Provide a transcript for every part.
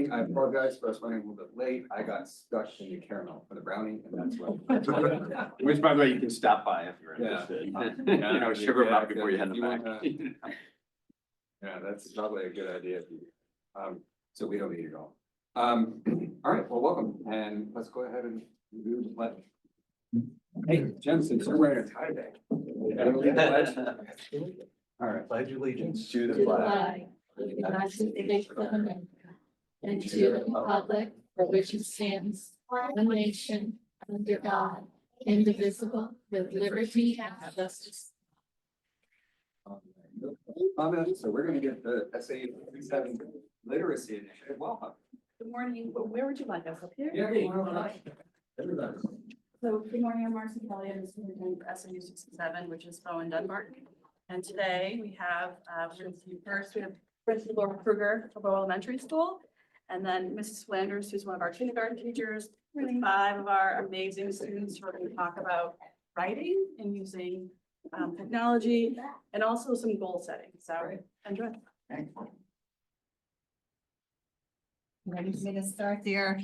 morning. I apologize for us running a little bit late. I got stuck in the caramel for the brownie and that's what. Which, by the way, you can stop by if you're Yeah. interested. You know, sugar Yeah, pop before you head if you back. wanna- Yeah, that's probably a good idea. So we don't need to go. All right, well, welcome and let's go ahead and do the pledge. Hey, Jen, since you're wearing a tie today. All right. Pledge allegiance To the flag of the United States of America, and to the republic for which it stands, one nation, under God, indivisible, with liberty and justice. Comments, so we're gonna get the SA 37 literacy initiative. Welcome. Good morning. Where would you like us up here? Yeah. Everybody. So good morning, I'm Marcy Kelly. I'm the superintendent for SAU 67, which is Bowen Dunbar. And today we have, we're going to see first, we have Principal Laura Kruger of Bow Elementary School. And then Mrs. Flanders, who's one of our kindergarten teachers, with 5 of our amazing students who are going to talk about writing and using technology and also some goal setting. So enjoy. Ready for me to start there?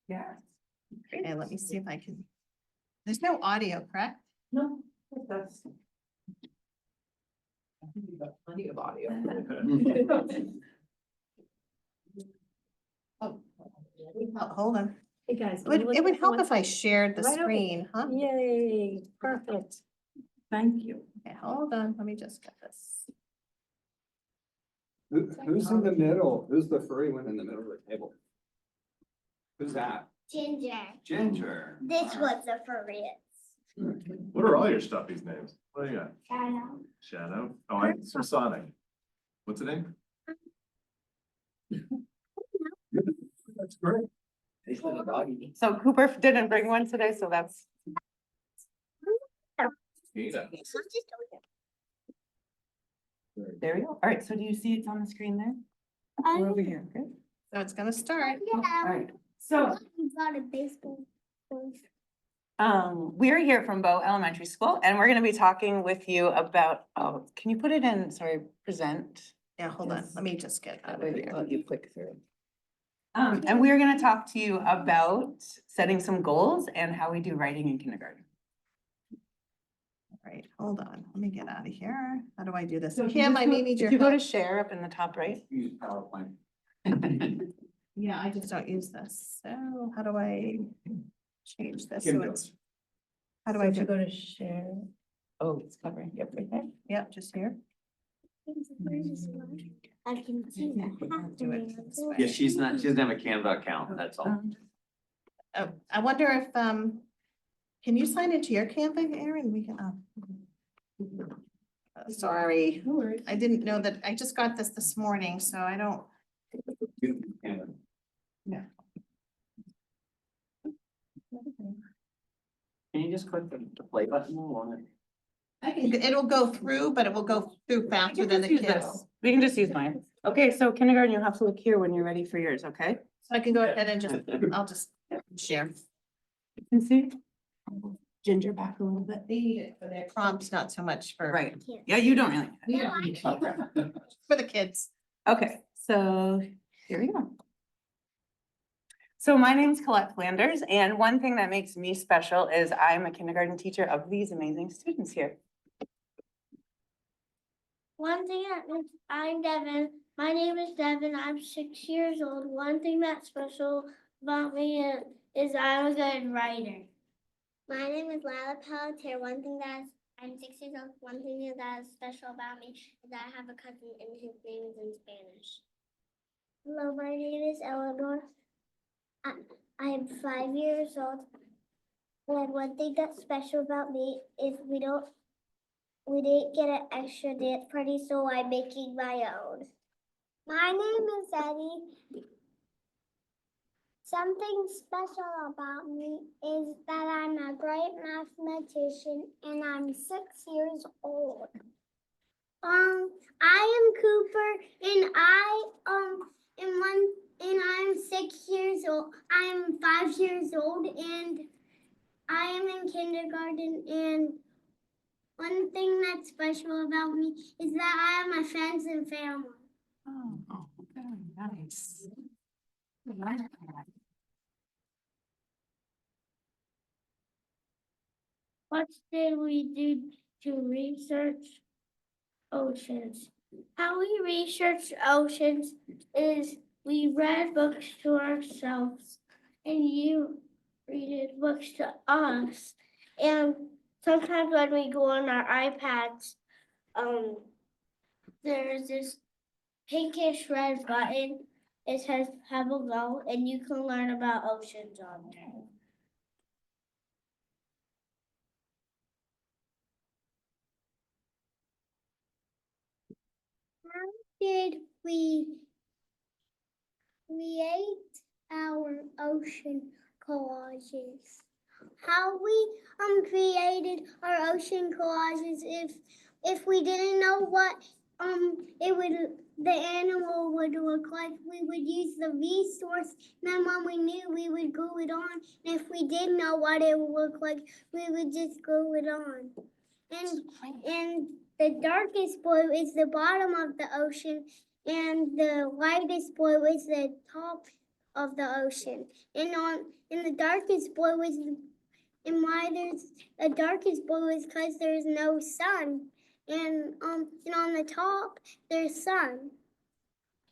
Yeah. Okay, let me see if I can. There's no audio, correct? No, that's. Plenty of audio. Oh, hold on. Hey, guys. It would help if I shared the Right over. screen, huh? Yay, perfect. Thank you. Okay, hold on, let me just get this. Who's in the middle? Who's the furry one in the middle of the table? Who's that? Ginger. Ginger. This was the furriest. What are all your stuffies names? What do you got? Shadow. Shadow? Oh, I'm Sonic. What's the name? That's great. So Cooper didn't bring one today, so that's. There we go. All right, so do you see it's on the screen there? We're over here, okay? So it's gonna start. All right, so, You got a baseball. we're here from Bow Elementary School and we're gonna be talking with you about, oh, can you put it in, sorry, present? Yeah, hold on, let me just get out of here. You click through. And we're gonna talk to you about setting some goals and how we do writing in kindergarten. All right, hold on, let me get out of here. How do I do this? So if Kim, you I just may go- need your If you go to help. share up in the top right. Use PowerPoint. Yeah, I just don't use this. So how do I change this? Kim So knows. it's. How do I do? Go to share. Oh, it's covering, yep, right there. Yep, just here. I can see that. Do it this way. Yeah, she doesn't have a Canva account, that's all. Oh, I wonder if, can you sign into your Canva, Aaron? We can, sorry, No worries. I didn't know that. I just got this morning, so I don't. Can you just click the play button on it? I can, it'll go through, but it will go through faster than the kids. We can just use mine. Okay, so kindergarten, you'll have to look here when you're ready for yours, okay? So I can go ahead and just, I'll just share. You can see. Ginger back a little bit. They need it for their prompts, not so much for. Right, yeah, you don't really. We don't need it. For the kids. Okay, so here we go. So my name's Colette Flanders, and one thing that makes me special is I'm a kindergarten teacher of these amazing students here. One thing I'm Devin. My name is Devin. I'm 6 years old. One thing that's special about me is I'm a good writer. My name is Lila Pelletier. I'm 6 years old. One thing that is special about me is that I have a cousin and his name is in Spanish. Hello, my name is Eleanor. I'm 5 years old. And one thing that's special about me is we didn't get an extra dance party, so I'm making my own. My name is Eddie. Something special about me is that I'm a great mathematician and I'm 6 years old. I am Cooper and I'm 6 years old. I'm 5 years old and I am in kindergarten, and one thing that's special about me is that I have my friends and family. Oh, very nice. What did we do to research oceans? How we research oceans is we read books to ourselves and you read books to us. And sometimes when we go on our iPads, there's this pinkish red button. It says Pebble Go, and you can learn about oceans on there. How did we create our ocean collages? How we created our ocean collages if we didn't know what the animal would look like, we would use the resource. Then when we knew, we would glue it on. And if we didn't know what it would look like, we would just glue it on. And the darkest blue is the bottom of the ocean, and the lightest blue is the top of the ocean. And the darkest blue is and why there's the darkest blue is because there's no sun. And on the top there's sun.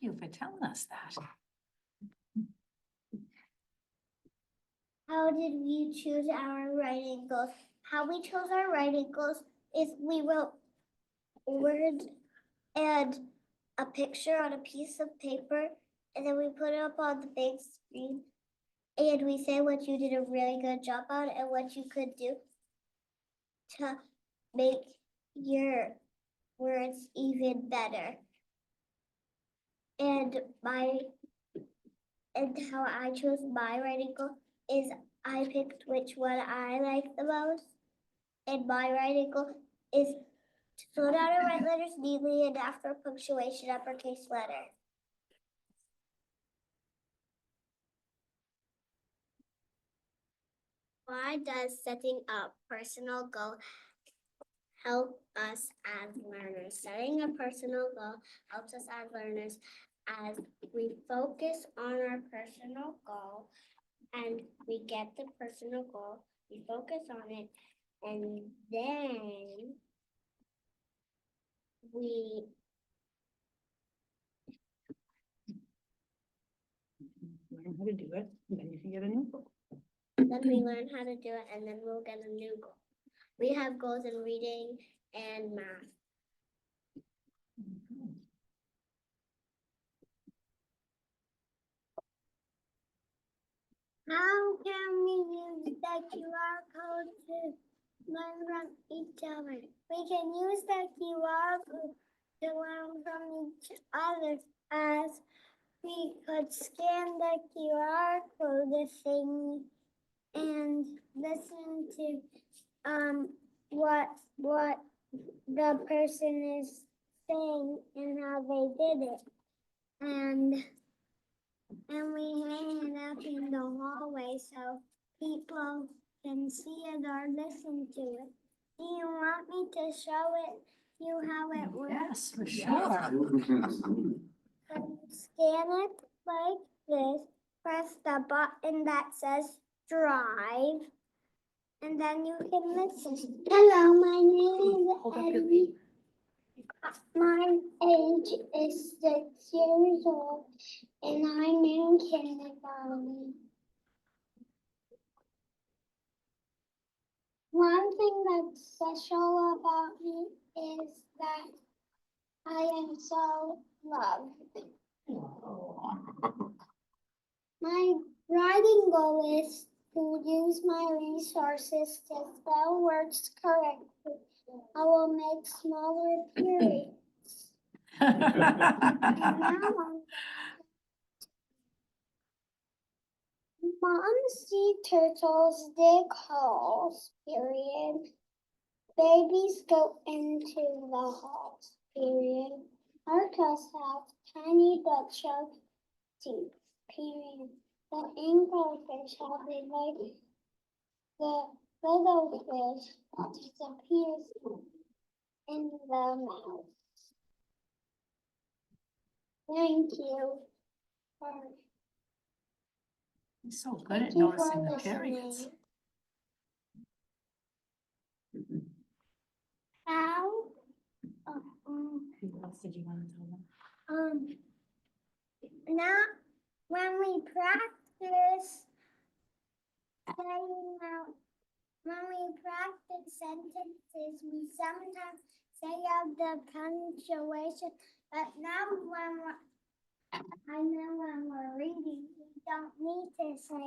Thank you for telling us that. How did we choose our writing goals? How we chose our writing goals is we wrote words and a picture on a piece of paper, and then we put it up on the big screen. And we say what you did a really good job on and what you could do to make your words even better. And how I chose my writing goal is I picked which one I liked the most. And my writing goal is to slow down and write letters neatly and after punctuation, uppercase letter. Why does setting up personal goal help us as learners? Setting a personal goal helps us as learners as we focus on our personal goal and we get the personal goal, we focus on it, and then we Learn how to do it, and then you can get a new book. learn how to do it, and then we'll get a new goal. We have goals in reading and math. How can we use the QR code to learn from each other? We can use the QR code to learn from each other as we could scan the QR code thing and listen to what the person is saying and how they did it. And we hang it up in the hallway so people can see it or listen to it. Do you want me to show you how it works? Yes, for sure. Scan it like this, press the button that says drive, and then you can listen. Hello, my name is Eddie. My age is 6 years old, and I'm in kindergarten. One thing that's special about me is that I am so loved. My writing goal is to use my resources to spell words correctly. I will make smaller periods. And now Mom sea turtles dig holes, period. Babies go into the holes, period. Orcas have tiny duck-shelled teeth, period. The anglerfish have a leg. The little fish disappears in the mouth. Thank you for He's so good Thank at you for noticing the listening. periods. How? What else did you want to tell them? Now, when we practice saying out, when we practice sentences, we sometimes say out the punctuation, but now when we're reading, we don't need to say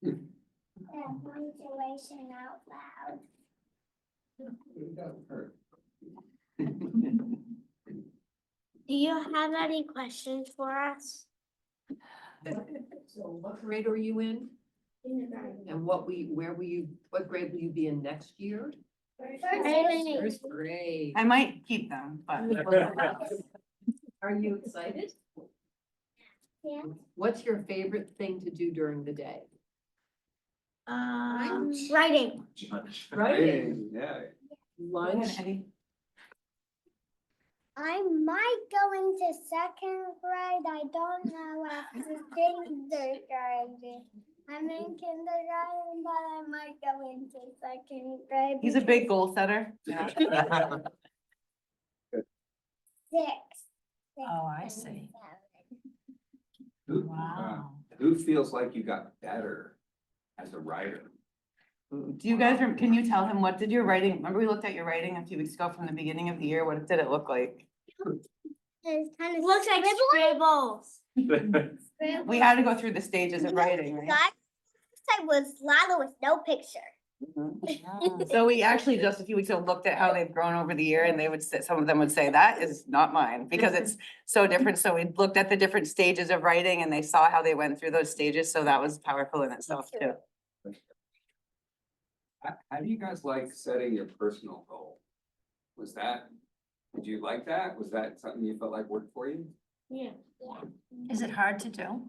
the punctuation out loud. Do you have any questions for us? So what grade are you in? And what grade will you be in next year? First grade. I might keep them, but Are you excited? Yeah. What's your favorite thing to do during the day? Writing. Writing. Yeah. Lunch? Eddie. I might go into second grade. I don't know after kindergarten. I'm in kindergarten, but I might go into second grade. He's a big goal setter. Six. Oh, I see. Who feels like you got better as a writer? Do you guys, can you tell him, what did your writing, remember we looked at your writing a few weeks ago from the beginning of the year? What did it look like? It's kind of looks like scribbles. We had to go through the stages of writing, right? I was Lila with no picture. So we actually just a few weeks ago looked at how they've grown over the year, and they would say, some of them would say, that is not mine, because it's so different. So we looked at the different stages of writing and they saw how they went through those stages. So that was powerful in itself too. How do you guys like setting your personal goal? Did you like that? Was that something you felt like worked for you? Yeah. Is it hard to do?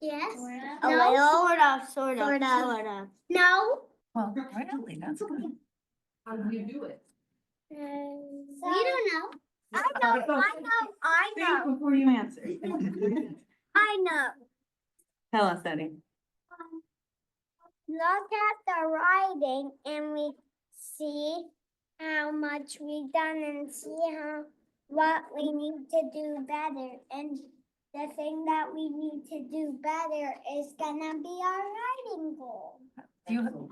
Yes. Sort A little. Sort of. No. Well, really, that's good. How do you do it? We don't know. I know. Before you answer. I know. Tell us, Eddie. Look at the writing and we see how much we've done and see what we need to do better. And the thing that we need to do better is gonna be our writing goal.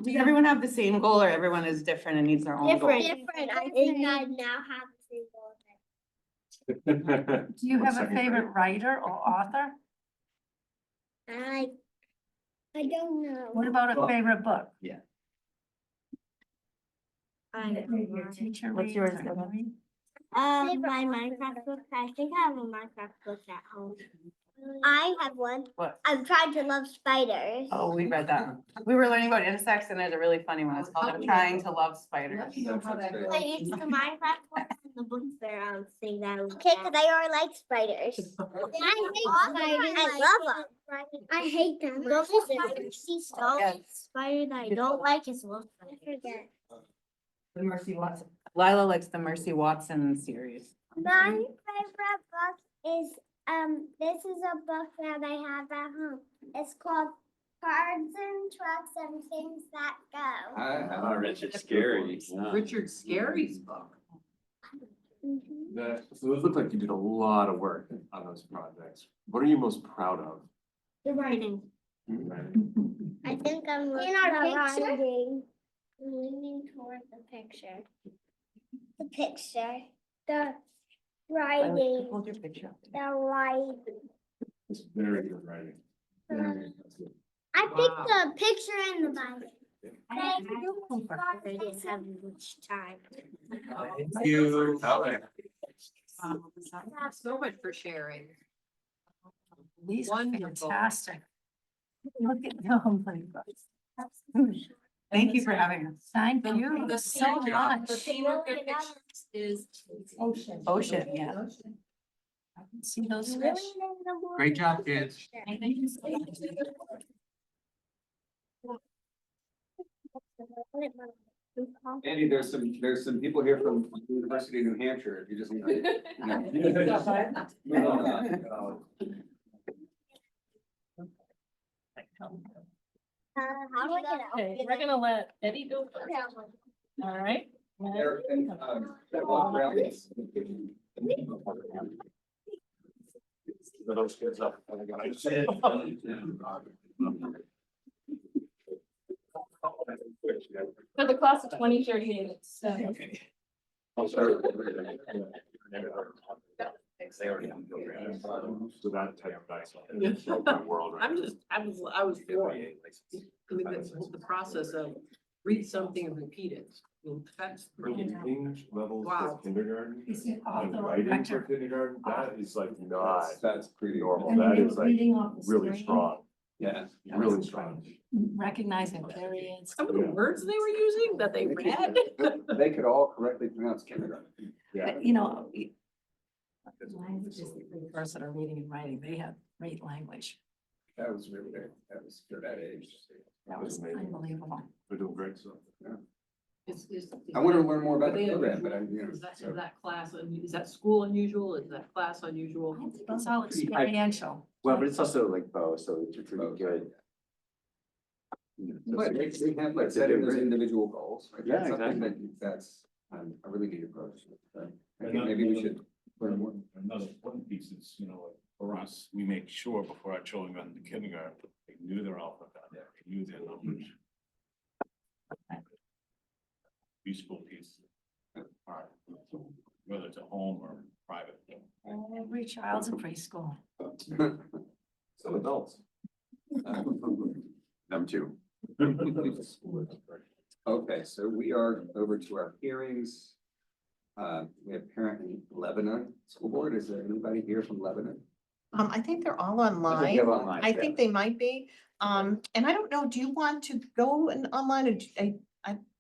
Does everyone have the same goal, or everyone is different and needs their own goal? Different. I think I now have the same goal. Do you have a favorite writer or author? I don't know. What about a favorite book? I Your teacher What's reads yours, or you Deborah? read? My Minecraft book. I think I have a Minecraft book at home. I have one. What? I'm trying to love spiders. Oh, we read that one. We were learning about insects, and there's a really funny one. It's called I'm Trying to Love Spiders. Let me know how that goes. It's the Minecraft book and the books there. Saying that. Okay, because I already like spiders. I hate spiders. I love them. I hate them. The only spider that I don't like is wolf spider. The Mercy Watson. Lila likes the Mercy Watson series. My favorite book is this is a book that I have at home. It's called Cards and Trucks and Things That Go. Richard Scary. Richard Scary's book. So those look like you did a lot of work on those projects. What are you most proud of? The writing. I think I'm looking at the writing. I'm leaning toward the picture. The picture. The writing. Hold your picture up. The writing. It's very good writing. I picked the picture and the Bible. I didn't have much time. Thank you. So much for sharing. These are Wonderful. fantastic. Look at them. Thank you for having us. Thank you so much. The theme of your pictures is ocean. Ocean, yeah. I can see those fish. Great job, kids. Andy, there's some people here from University of New Hampshire, if you just. Move on. How do I get out? Okay, we're gonna let Eddie go first. All right. There, and, that walk around is- For those kids up. For the class of 2038, so. So that type of guy. World. right? I was for it. I mean, the process of read something and repeat it. I mean, that's. Reading levels Wow. for kindergarten and writing for kindergarten, that is like not That's pretty normal. And That they is were like reading off the really screen. strong, Yeah. really strong. Recognizing periods. Some of the words they were using that they read. They could all correctly pronounce kindergarten. Yeah. You know. Languages first that are reading and writing, they have great language. That was really good. That was for that age. That was unbelievable. We're doing great stuff. I want to learn more about Are the they program, unusual? but I, you know, Is that, so- is that class, is that school unusual? Is that class unusual? I think it's all experiential. Well, but it's also like both, so it's pretty Both. good. But they have like setting those individual goals, right? Yeah, That's something exactly. that's a really neat approach. So I think maybe we should learn more. Another important piece is, you know, like for us, we make sure before our children got into kindergarten, they knew their alphabet, they knew their numbers. Useful piece. Part, whether it's at home or private. Every child's in preschool. Some adults. Them too. Okay, so we are over to our hearings. We have parent in Lebanon School Board. Is there anybody here from Lebanon? I think they're all I think online. you have online, I yeah. think they might be. And I don't know, do you want to go and online? Or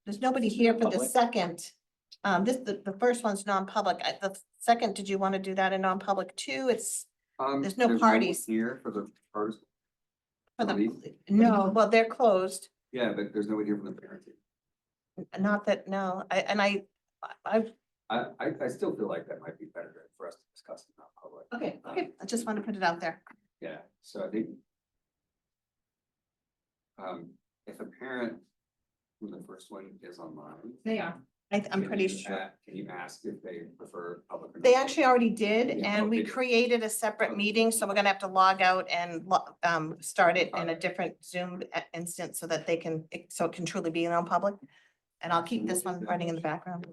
there's nobody here for the Public? second. The first one's non-public. The second, did you want to do that in non-public too? It's There's no one parties. here for the first. for the, Nobody? no, well, they're closed. Yeah, but there's nobody here from the parent team. Not that, no, I I still feel like that might be better for us to discuss in non-public. okay, I just want to put it out there. Yeah, so I think. If a parent from the first one is online. They are. I'm can pretty you sure. Can you ask if they prefer public? or They non-public? actually already did, Yeah, and oh, we they did. created a separate meeting, so we're gonna have to log out and start it in a different Zoom instance so that they can, so it can truly be non-public. And I'll keep this one running in the background.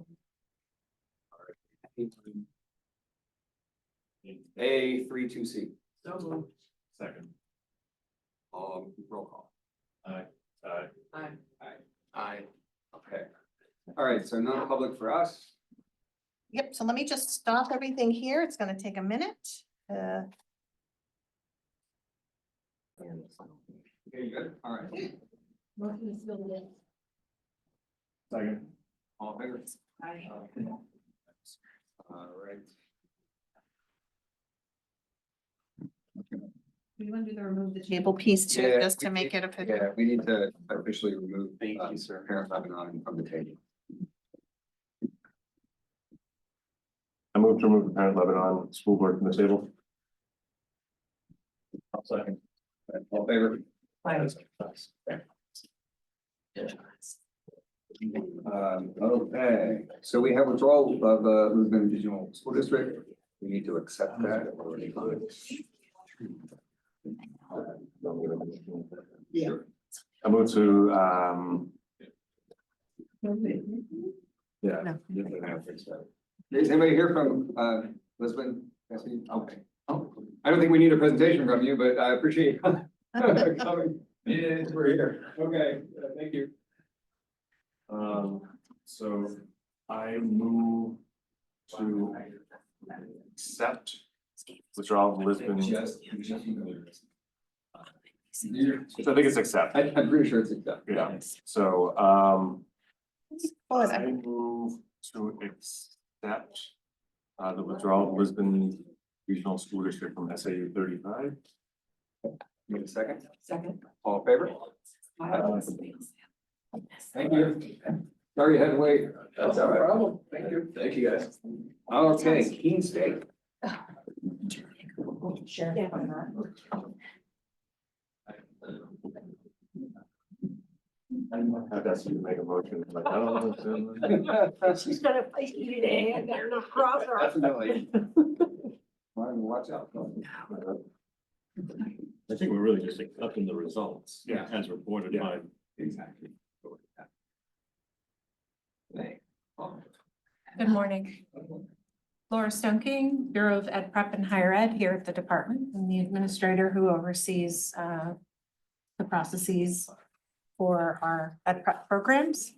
A32C, So moved. Second. roll call. Aye. Aye. Okay. All right, so non-public for us. Yep, so let me just stop everything here. It's gonna take a minute. Okay, you good? All right. Second. All in favor? Aye. All right. We want to do the remove the table piece too, Yeah, just to we- make it official. Yeah, we need to officially remove. Thank you, sir. Parent Lebanon from the table. I move to remove the parent Lebanon school board from the table. Second. All in favor? Okay, so we have withdrawal of Lisbon Regional School District. We need to accept that. Yeah. I move to, yeah. No. Is anybody here from Lisbon? Okay. Oh, I don't think we need a presentation from you, but I appreciate coming. Yeah, we're here. Okay, thank you. So I move to accept withdrawal of Lisbon. So I think it's accept. I'm pretty sure it's accepted. Yeah, so, What was I it? move to accept the withdrawal of Lisbon Regional School District from SAU 35. Need a second? Second. All in favor? Thank you. Sorry you had to wait. That's all right. Problem. Thank you. Thank you, guys. Okay, Keene State. I've asked you to make a motion, like, I don't know. She's gonna place you today and they're not cross her. Definitely. Watch out. I think we're really just accepting the results. Yeah. As reported Yeah. by. Exactly. Hey. Good morning. Laura Stone King, Bureau of Ed Prep and Higher Ed here at the department. I'm the administrator who oversees the processes for our Ed Prep programs.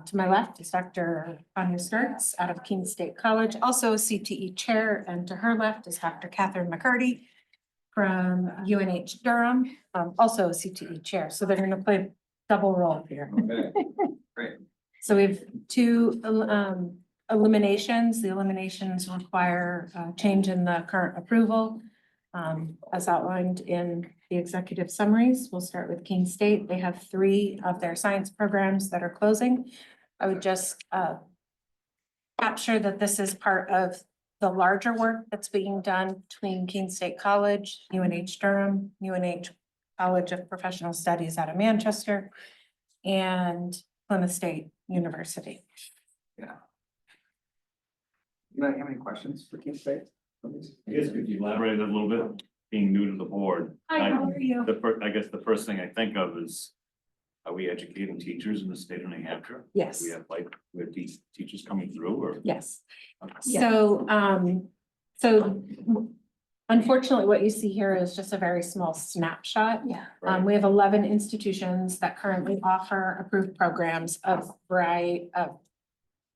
To my left is Dr. Anya Sturts out of Keene State College, also a CTE chair, and to her left is Dr. Catherine McCurdy from UNH Durham, also a CTE chair. So they're going to play double role here. Okay, great. So we have two eliminations. The eliminations require a change in the current approval. As outlined in the executive summaries, we'll start with Keene State. They have 3 of their science programs that are closing. I would just capture that this is part of the larger work that's being done between Keene State College, UNH Durham, UNH College of Professional Studies out of Manchester, and Plymouth State University. Yeah. You have any questions for Keene State? I guess could you elaborate a little bit, being new to the board? Hi, how are you? I guess the first thing I think of is, are we educating teachers in the state of New Hampshire? Yes. We have teachers coming through or? Yes. Okay. So, so unfortunately, what you see here is just a very small snapshot. Yeah. Right. We have 11 institutions that currently offer approved programs of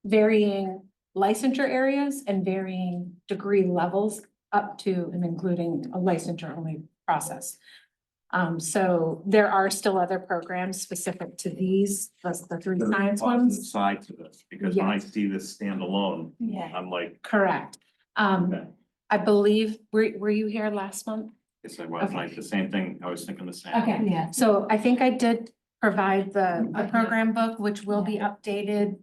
varying licensure areas and varying degree levels up to and including a licensure only process. So there are still other programs specific to these, plus the 3 There's a science positive ones. Side to this, because when I Yes. see this standalone, Yeah. I'm like, Correct. okay. I believe, were you here last month? It's like, well, Okay. like the same thing, I was thinking the same. Okay. Yeah. So I think I did provide the program book, which will be updated,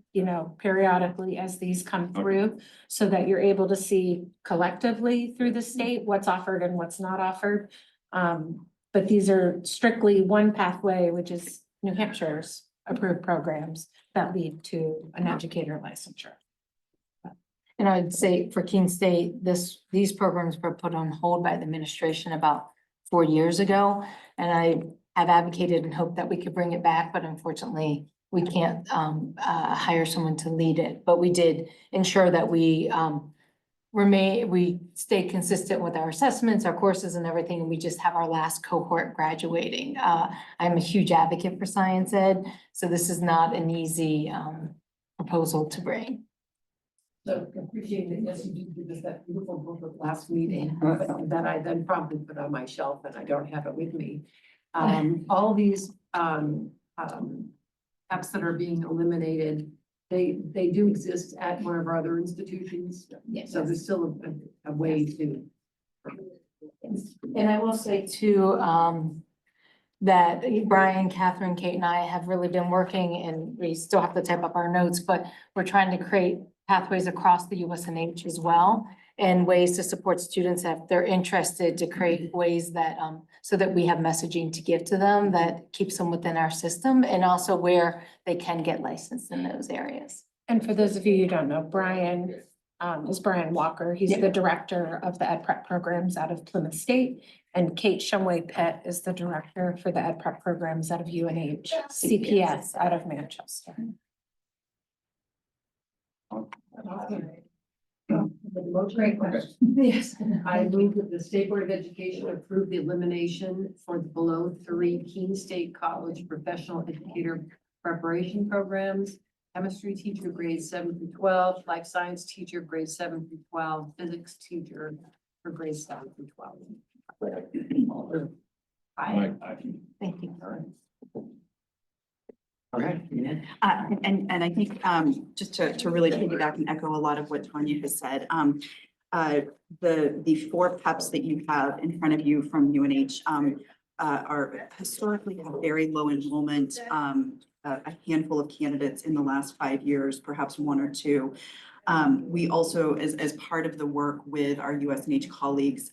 periodically as these come through. So that you're able to see collectively through the state, what's offered and what's not offered. But these are strictly one pathway, which is New Hampshire's approved programs that lead to an educator licensure. And I would say for Keene State, these programs were put on hold by the administration about 4 years ago. And I have advocated and hoped that we could bring it back, but unfortunately, we can't hire someone to lead it. But we did ensure that we stay consistent with our assessments, our courses and everything. And we just have our last cohort graduating. I'm a huge advocate for science ed, so this is not an easy proposal to bring. So appreciate that, yes, you did give us that beautiful book of last meeting that I then promptly put on my shelf and I don't have it with me. All these apps that are being eliminated, they do exist at one of our other institutions. Yes. So there's still a way to. And I will say too, that Brian, Catherine, Kate and I have really been working, and we still have to type up our notes, but we're trying to create pathways across the USNH as well, and ways to support students if they're interested, to create ways that, so that we have messaging to give to them that keeps them within our system, and also where they can get licensed in those areas. And for those of you who don't know, Brian is Brian Walker. He's the director of the Ed Prep programs out of Plymouth State. And Kate Shumway Pitt is the director for the Ed Prep programs out of UNH CPS out of Manchester. Great question. Yes. I move that the State Board of Education approve the elimination for the below 3 Keene State College Professional Educator Preparation Programs. Chemistry teacher grades 7 through 12, life science teacher grades 7 through 12, physics teacher for grades 7 through 12. Thank you. Okay. And I think, just to really piggyback and echo a lot of what Tanya has said, the 4 PEPs that you have in front of you from UNH, are historically have very low enrollment, a handful of candidates in the last 5 years, perhaps 1 or 2. We also, as part of the work with our USNH colleagues,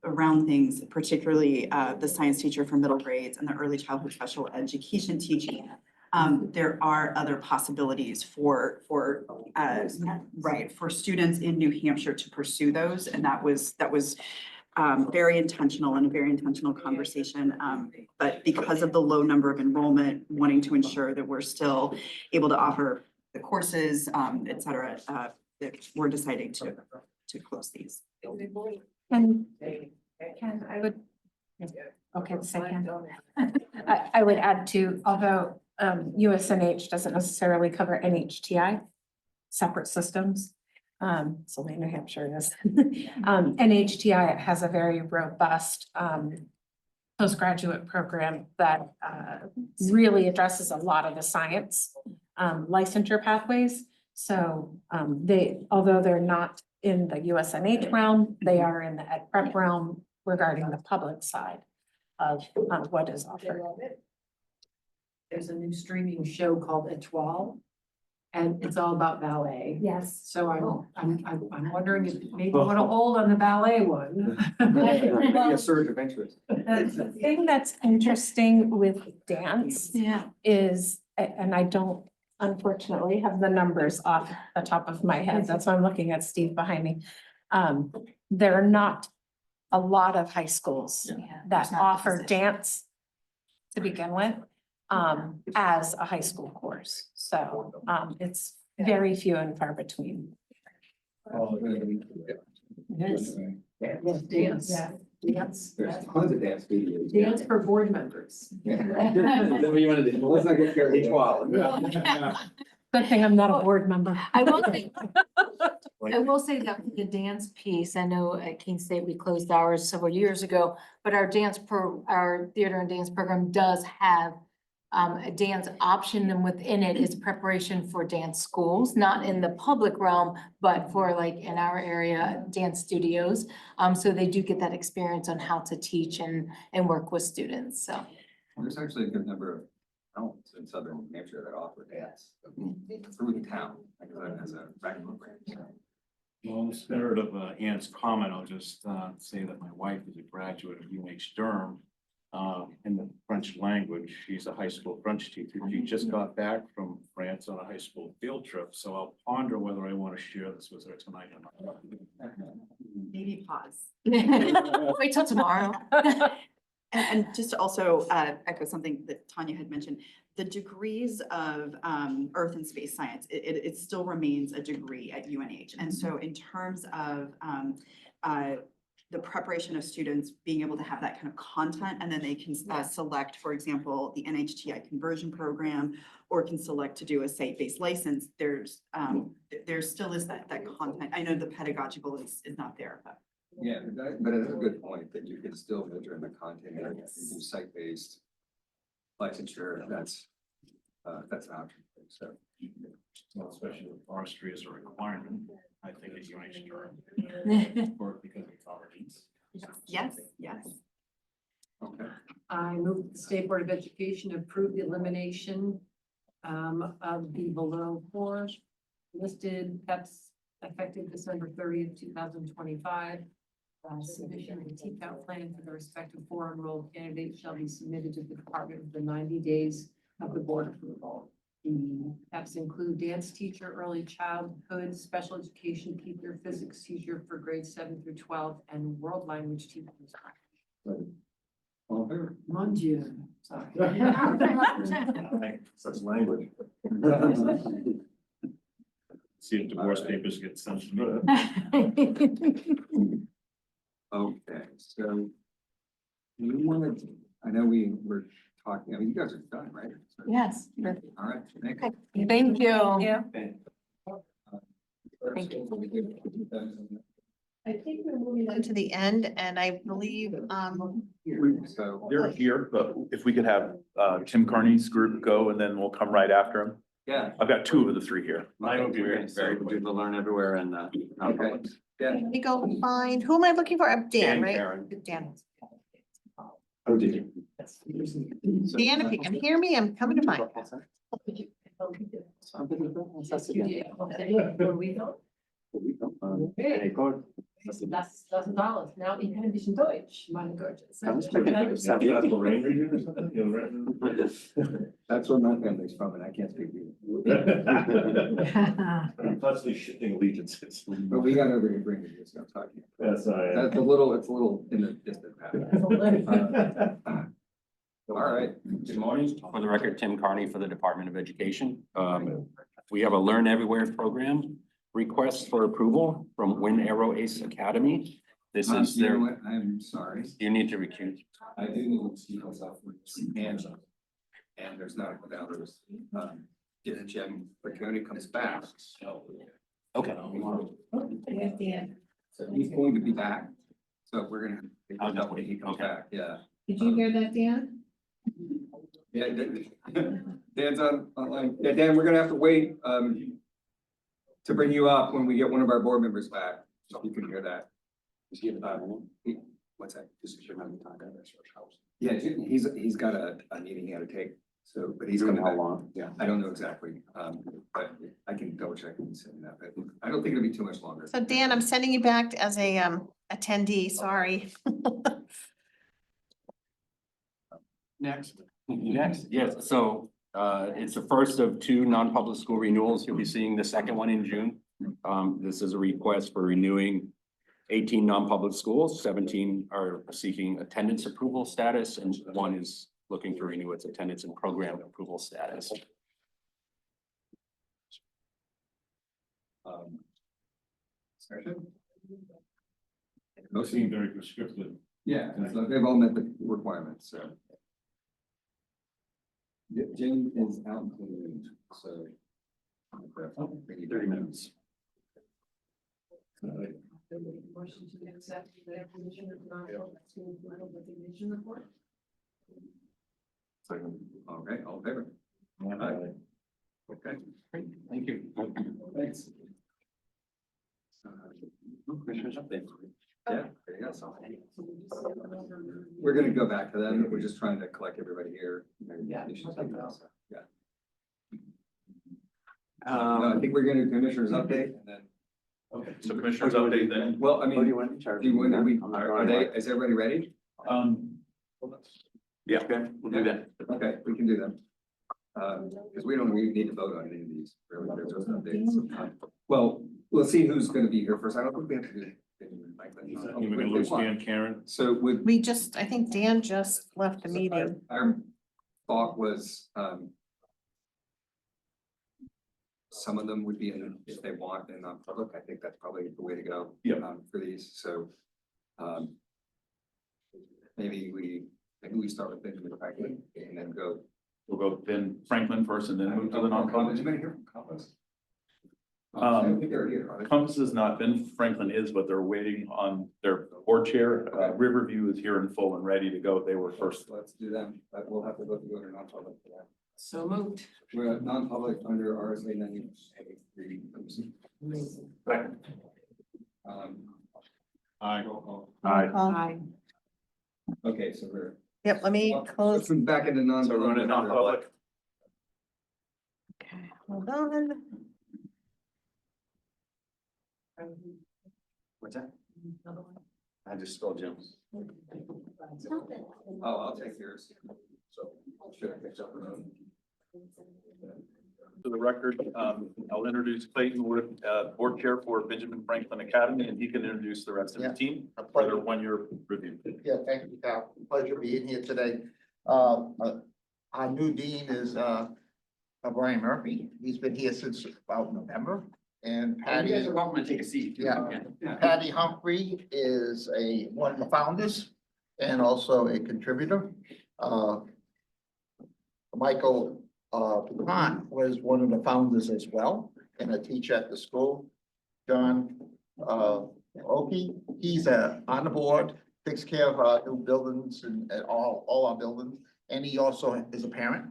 around things, particularly, the science teacher for middle grades and the early childhood special education teaching, there are other possibilities for students in New Hampshire to pursue those, and that was very intentional and a very intentional conversation. But because of the low number of enrollment, wanting to ensure that we're still able to offer the courses, et cetera, that we're deciding to close these. And I would, okay, the second. I would add to, although USNH doesn't necessarily cover NHTI, separate systems. So New Hampshire is. NHTI has a very robust postgraduate program that really addresses a lot of the science licensure pathways. So although they're not in the USNH realm, they are in the ed prep realm regarding the public side of what is offered. There's a new streaming show called Etoile, and it's all about ballet. Yes. So I'm wondering if maybe you want to hold on the ballet one. Maybe a surge of interest. The thing that's interesting with dance Yeah. is, and I don't unfortunately have the numbers off the top of my head, that's why I'm looking at Steve behind me. There are not a lot of high schools that offer dance to begin with, as a high school course. So, it's very few and far between. Yes. Yes, dance. Dance. There's tons of dance videos. Dance for board members. Yeah. What you wanna do? Let's not get carried away. Good thing I'm not a board member. I will say that the dance piece, I know at Keene State, we closed ours several years ago, but our our theater and dance program does have a dance option, and within it is preparation for dance schools, not in the public realm, but for like in our area, dance studios. So they do get that experience on how to teach and work with students, so. There's actually a good number of towns in southern New Hampshire that offer dance through the town, like as a rec program. So. Well, in the spirit of Ann's comment, I'll just say that my wife is a graduate of UH Durham in the French language. She's a high school French teacher. She just got back from France on a high school field trip, so I'll ponder whether I want to share this with her tonight or not. Maybe pause. Wait till tomorrow. And just to also echo something that Tanya had mentioned, the degrees of earth and space science, it still remains a degree at UNH. And so in terms of the preparation of students being able to have that kind of content, and then they can select, for example, the NHTI conversion program, or can select to do a site-based license, there still is that content. I know the pedagogical is not there, but. Yeah, but it is a good point that you can still major in the content area, you do site-based licensure, that's an option, so. Well, especially with forestry as a requirement, I think at UH Durham. Or because of governance. Yes, yes. Okay. I move that the State Board of Education approve the elimination of the below four listed PEPs effective December 30th, 2025. Submission of the TCAP plan for the respective four enrolled candidates shall be submitted to the department within 90 days of the board approval. The PEPs include dance teacher, early childhood, special education teacher, physics teacher for grades 7 through 12, and world language teachers. All in favor? Mon Dieu, sorry. Such language. See if divorce papers get sent to me. Okay, so. We wanted, I know we were talking, I mean, you guys are done, right? So- Yes. All right, thank you. Thank you. Okay. Thank you. I think we're moving on to the end, and I believe, So, They're here, but if we could have Tim Carney's group go, and then we'll come right after him. yeah. I've got two of the three here. Mine will be very, very We'll do the Learn Everywhere and Okay, yeah. we go find, who am I looking for? Dan, Dan right? Karen. Dan. Oh, did you? Dan, if you can hear me, I'm coming to find you. Where we go? Hey, God. Das alles. Now ich kann ein bisschen Deutsch, meine Güte. Kannst du bitte- Rain review or something? You know, right? That's where my family's from, and I can't speak to you. I'm constantly shifting allegiances. But we got over here bringing this, I'm talking. That's, That's a little, it's a little in the distant past. All right. Good morning. For the record, Tim Carney for the Department of Education. We have a Learn Everywhere program request for approval from Win Arrow Ace Academy. This is You know their, what? I'm sorry. you need to recuse. I do need to see myself with some hands up. And there's not without others. If Jim Bricconi comes back. Okay. So he's going to be back. So we're gonna. I'll just wait. He comes Okay. back, yeah. Did you hear that, Dan? Yeah, Dan's online. Yeah, Dan, we're gonna have to wait, to bring you up when we get one of our board members back, so you can hear that. Is he about it? What's that? This is your time at this house. Yeah, he's got a meeting he had to take, so, but he's coming How back. long? Yeah. I don't know exactly, but I can double check and send that, but I don't think it'll be too much longer. So Dan, I'm sending you back as a attendee, sorry. Next. Next, yes, so it's the first of two non-public school renewals. You'll be seeing the second one in June. This is a request for renewing 18 non-public schools, 17 are seeking attendance approval status, and one is looking to renew its attendance and program approval status. Discussion? Those seem very prescriptive. Yeah, so they've all met the requirements, so. Jim is out in the room, so. We need 30 minutes. Motion to accept the acquisition of non-public school recognition report. Okay, all in favor? Okay, Great, thank you. thanks. Commissioners update. Yeah, there you go. We're gonna go back to them, we're just trying to collect everybody here. Yeah. Yeah. No, I think we're gonna do commissioners update and then, Okay, so commissioners update then. well, I What do mean, you want in charge? do you want, I'm not are they, is everybody ready? Yeah, Okay, we'll do that. Okay, we can do them. Because we don't really need to vote on any of these, really, they're just updates. Well, we'll see who's gonna be here first, I don't think we have to do. We're gonna lose Dan Karen. So would, I think Dan just left the meeting. our thought was, some of them would be in, if they want, in non-public, I think that's probably the way to go. Yep. For these, so. Maybe we start with Benjamin Franklin and then go. we'll go then Franklin first and then move to the Is non-public. anybody here from Compass? Um, I don't think they're here, are they? Compass has not been, Franklin is, but they're waiting on their board chair. Riverview is here in full and ready to go. They were first. Let's do them, but we'll have to go to non-public for that. So moved. We're at non-public under RSA 93. Aye. Roll call. Aye. Okay, so we're. Yep, let me close. Let's move back into So non-public. we're going to non-public. Okay, hold on. What's that? I just spelled Jim. Oh, I'll take yours. So should I fix up the room? For the record, I'll introduce Clayton Wood, board chair for Benjamin Franklin Academy, and he can introduce the rest of the team for their one-year review. Yeah, thank you, Cal. Pleasure being here today. Our new dean is Brian Murphy. He's been here since about November. And Patty. You guys are welcome to take a seat. Yeah. Patty Humphrey is one of the founders and also a contributor. Michael Pont was one of the founders as well and a teacher at the school. John Oki, he's on the board, takes care of our new buildings and all our buildings. And he also is a parent.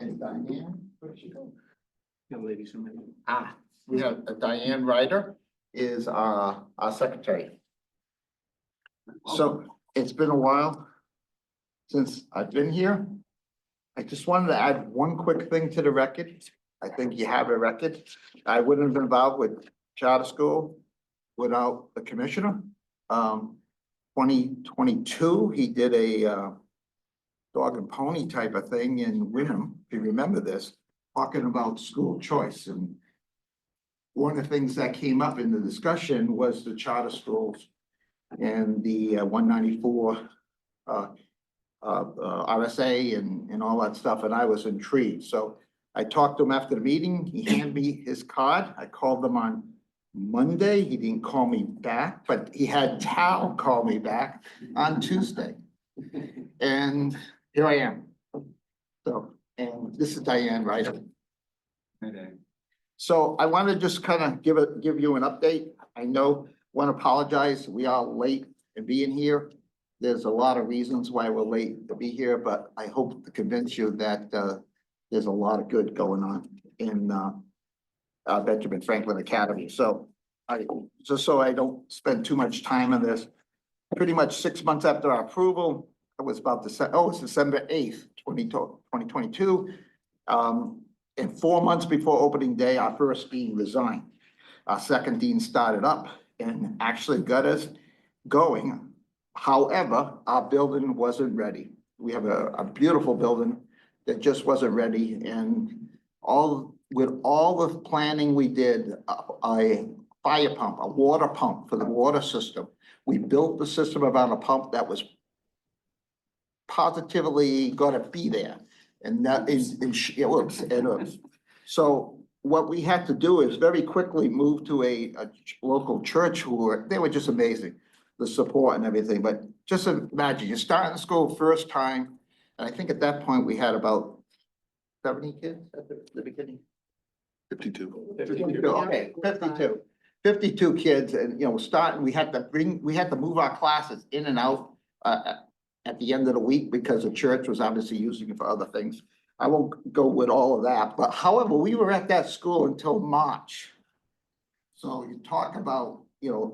And Diane, where did she go? Young ladies from. We have Diane Ryder is our secretary. So it's been a while since I've been here. I just wanted to add one quick thing to the record. I think you have a record. I wouldn't have been involved with charter school without the commissioner. 2022, he did a dog and pony type of thing in Wyndham, if you remember this, talking about school choice. And one of the things that came up in the discussion was the charter schools and the 194 RSA and all that stuff, and I was intrigued. So I talked to him after the meeting. He handed me his card. I called him on Monday. He didn't call me back, but he had Tal call me back on Tuesday. And here I am. So, and this is Diane, right? So I want to just kind of give you an update. I know, want to apologize. We are late in being here. There's a lot of reasons why we're late to be here, but I hope to convince you that there's a lot of good going on in Benjamin Franklin Academy. So just so I don't spend too much time on this, pretty much 6 months after our approval, it was about it's December 8th, 2022. And 4 months before opening day, our first dean resigned. Our second dean started up and actually got us going. However, our building wasn't ready. We have a beautiful building that just wasn't ready, and with all the planning we did, a fire pump, a water pump for the water system. We built the system around a pump that was positively gonna be there. And that is, it works. So what we had to do is very quickly move to a local church they were just amazing, the support and everything. But just imagine, you're starting the school first time, and I think at that point we had about 70 kids at the beginning. 52. 52, okay, 52. 52 kids, and we had to move our classes in and out at the end of the week because the church was obviously using it for other things. I won't go with all of that, but however, we were at that school until March. So you talk about,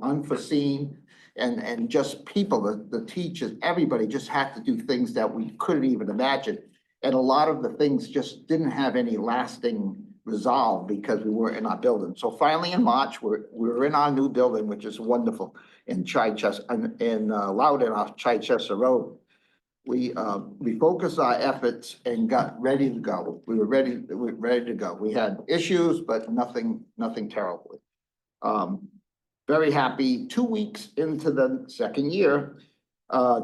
unforeseen and just people, the teachers, everybody just had to do things that we couldn't even imagine. And a lot of the things just didn't have any lasting resolve because we weren't in our building. So finally in March, we were in our new building, which is wonderful in Chichester, in Loudon off Chichester Road. We focused our efforts and got ready to go. We were ready to go. We had issues, but nothing terrible. Very happy. 2 weeks into the second year,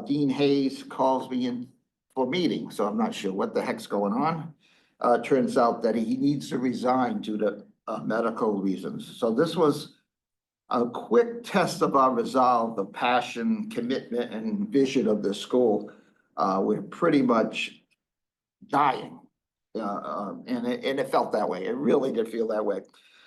Dean Hayes calls me in for a meeting. So I'm not sure what the heck's going on. Turns out that he needs to resign due to medical reasons. So this was a quick test of our resolve, the passion, commitment, and vision of the school. We're pretty much dying. And it felt that way. It really did feel that way.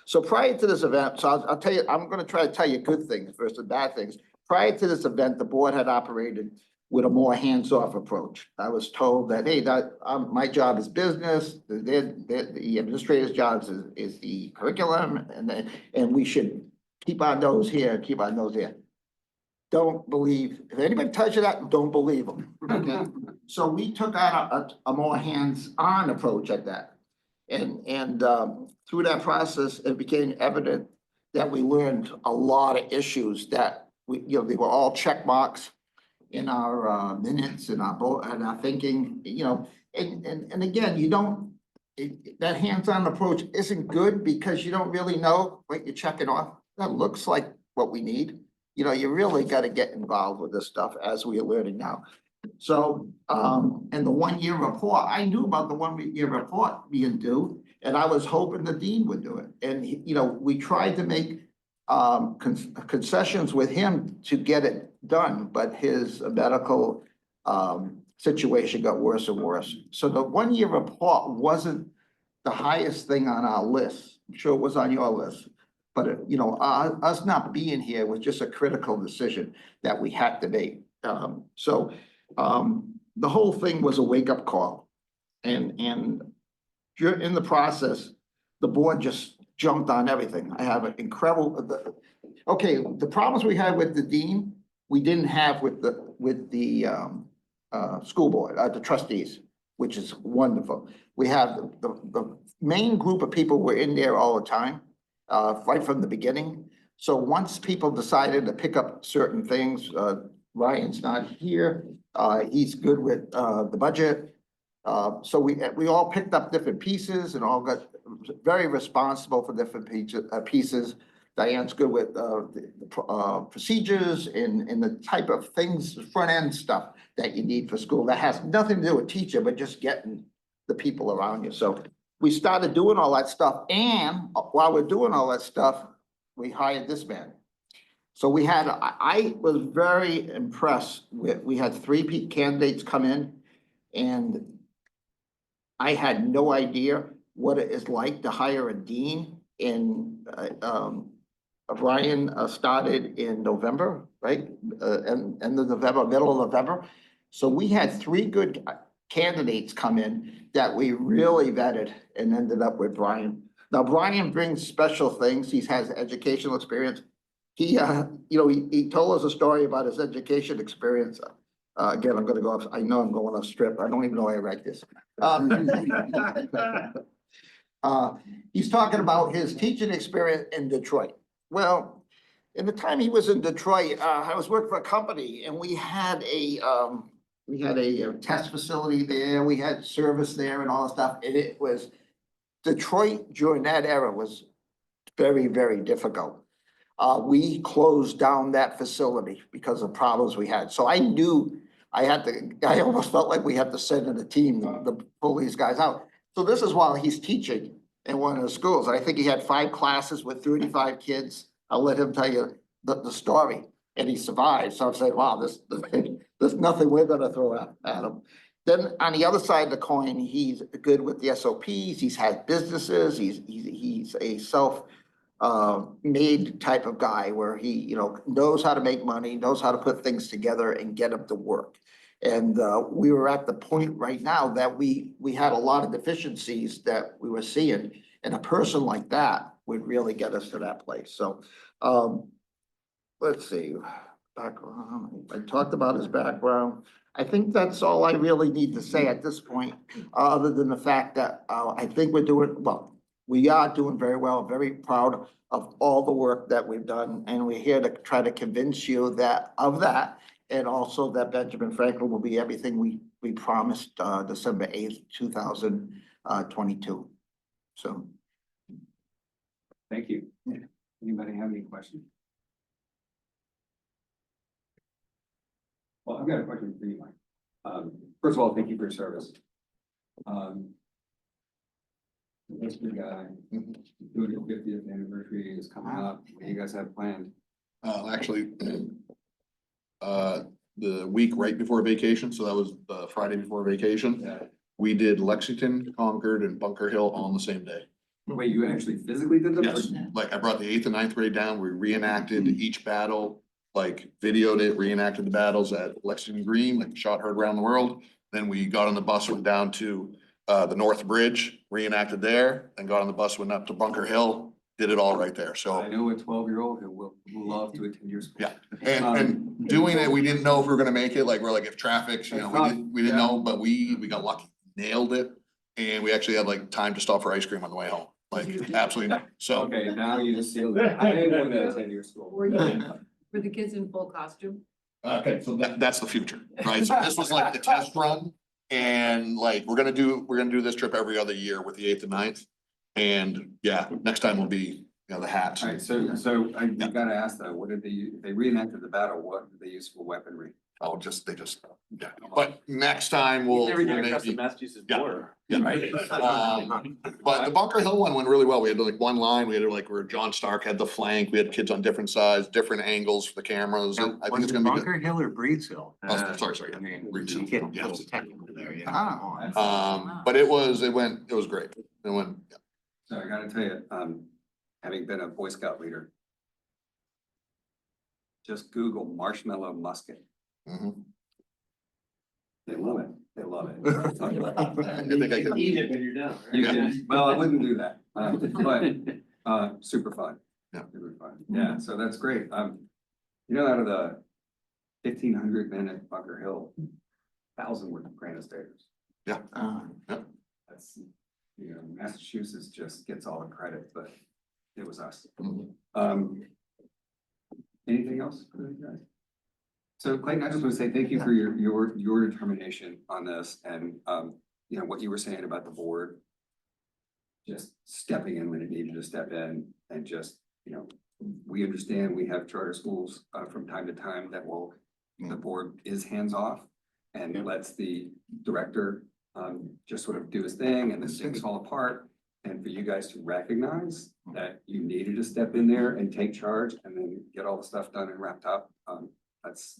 So prior to this event, so I'll tell you, I'm gonna try to tell you good things versus bad things. Prior to this event, the board had operated with a more hands-off approach. I was told that, hey, my job is business, the administrator's job is the curriculum, and we should keep our nose here, keep our nose there. Don't believe, if anybody tells you that, don't believe them, okay? So we took out a more hands-on approach at that. And through that process, it became evident that we learned a lot of issues that they were all check marks in our minutes, in our thinking, and again, that hands-on approach isn't good because you don't really know what you're checking off. That looks like what we need. You really got to get involved with this stuff as we are learning now. So, and the 1 year report, I knew about the 1 year report being due, and I was hoping the dean would do it. And, we tried to make concessions with him to get it done, but his medical situation got worse and worse. So the 1 year report wasn't the highest thing on our list. I'm sure it was on your list. But, us not being here was just a critical decision that we had to make. So the whole thing was a wake-up call. And in the process, the board just jumped on everything. I have an incredible, the problems we had with the dean, we didn't have with the school board, the trustees. which is wonderful. We have the main group of people were in there all the time, right from the beginning. So once people decided to pick up certain things, Ryan's not here, he's good with, the budget. So we all picked up different pieces and all got very responsible for different pieces. Diane's good with, the procedures and the type of things, front end stuff that you need for school. That has nothing to do with teacher, but just getting the people around you. So we started doing all that stuff, and while we're doing all that stuff, we hired this man. So we had, I was very impressed with, we had three candidates come in, and I had no idea what it is like to hire a dean in, Brian started in November, right? End of November, middle of November. So we had three good candidates come in that we really vetted and ended up with Brian. Now, Brian brings special things. He has educational experience. He, he told us a story about his education experience. Again, I'm gonna go off, I know I'm going off strip. I don't even know why I write this. He's talking about his teaching experience in Detroit. Well, in the time he was in Detroit, I was working for a company, and we had a test facility there, we had service there and all that stuff, and it was, Detroit during that era was very, very difficult. We closed down that facility because of problems we had, so I knew I almost felt like we had to send in a team to pull these guys out. So this is while he's teaching in one of the schools. I think he had 5 classes with 35 kids. I'll let him tell you the story, and he survived. So I'm saying, wow, there's nothing we're gonna throw at him. Then on the other side of the coin, he's good with the SOPs. He's had businesses. He's a made type of guy where he, knows how to make money, knows how to put things together and get them to work. And we were at the point right now that we had a lot of deficiencies that we were seeing, and a person like that would really get us to that place. So let's see, background. I talked about his background. I think that's all I really need to say at this point, other than the fact that I think we are doing very well, very proud of all the work that we've done. And we're here to try to convince you of that. And also that Benjamin Franklin will be everything we promised December 8th, 2022. So. Thank you. Anybody have any questions? Well, I've got a question for you, Mike. First of all, thank you for your service. This big guy, doing your 50th anniversary is coming up. What do you guys have planned? Actually, the week right before vacation, so that was the Friday before vacation. Yeah. We did Lexington, Concord, and Bunker Hill on the same day. Wait, you actually physically did the? Yes, like I brought the 8th and 9th grade down, we reenacted each battle, like videoed it, reenacted the battles at Lexington Green, like shot heard around the world. Then we got on the bus, went down to the North Bridge, reenacted there, and got on the bus, went up to Bunker Hill, did it all right there, so. I know a 12-year-old who will love to attend your school. Yeah, and doing it, we didn't know if we were gonna make it, like, we're like, if traffic's, we didn't know, but we got lucky, nailed it. And we actually had like time to stop for ice cream on the way home, like absolutely, so. Okay, now you just sealed it. I didn't want to attend your school. Were the kids in full costume? Okay, so that's the future, right? So this was like the test run. And like, we're gonna do this trip every other year with the 8th and 9th. And yeah, next time will be, the hats. All right, so I gotta ask though, what did they reenacted the battle? What did they use for weaponry? Oh, yeah, but next time we'll. Massachusetts border. Yeah, right. But the Bunker Hill one went really well. We had like one line, we had like where John Stark had the flank, we had kids on different sides, different angles for the cameras. I think it's gonna be good. Bunker Hill or Breeds Hill? Oh, sorry, I mean, Breeds you Hill, get a yeah. little technical there, yeah. But it was great. It went, yeah. So I gotta tell you, having been a Boy Scout leader, just Google marshmallow musket. Mhm. They love it. They love it. I think I could. Eat it when you're done. You can, well, I wouldn't do that, but super fun. Yeah. Super fun. Yeah, so that's great. Out of the 1,500 men at Bunker Hill, 1,000 were Granite Staters. Yeah. That's, you know, Massachusetts just gets all the credit, but it was us. Mhm. Anything else for you guys? So Clayton, I just want to say thank you for your determination on this and, you know, what you were saying about the board. Just stepping in when it needed to step in and just, you know, we understand we have charter schools, from time to time that will, the board is hands off and lets the director, just sort of do his thing and then things fall apart. And for you guys to recognize that you needed to step in there and take charge and then get all the stuff done and wrapped up, that's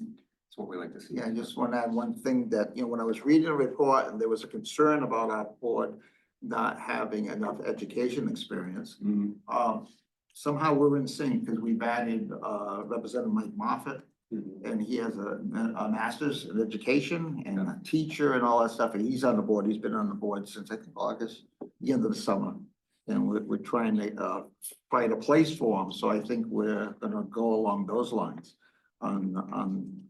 what we like to see. Yeah, I just want to add one thing that, you know, when I was reading the report and there was a concern about our board not having enough education experience. Somehow we're in sync because we've added Representative Mike Moffett. And he has a master's in education and a teacher and all that stuff. And he's on the board. He's been on the board since I think August, the end of the summer. And we're trying to find a place for him. So I think we're gonna go along those lines on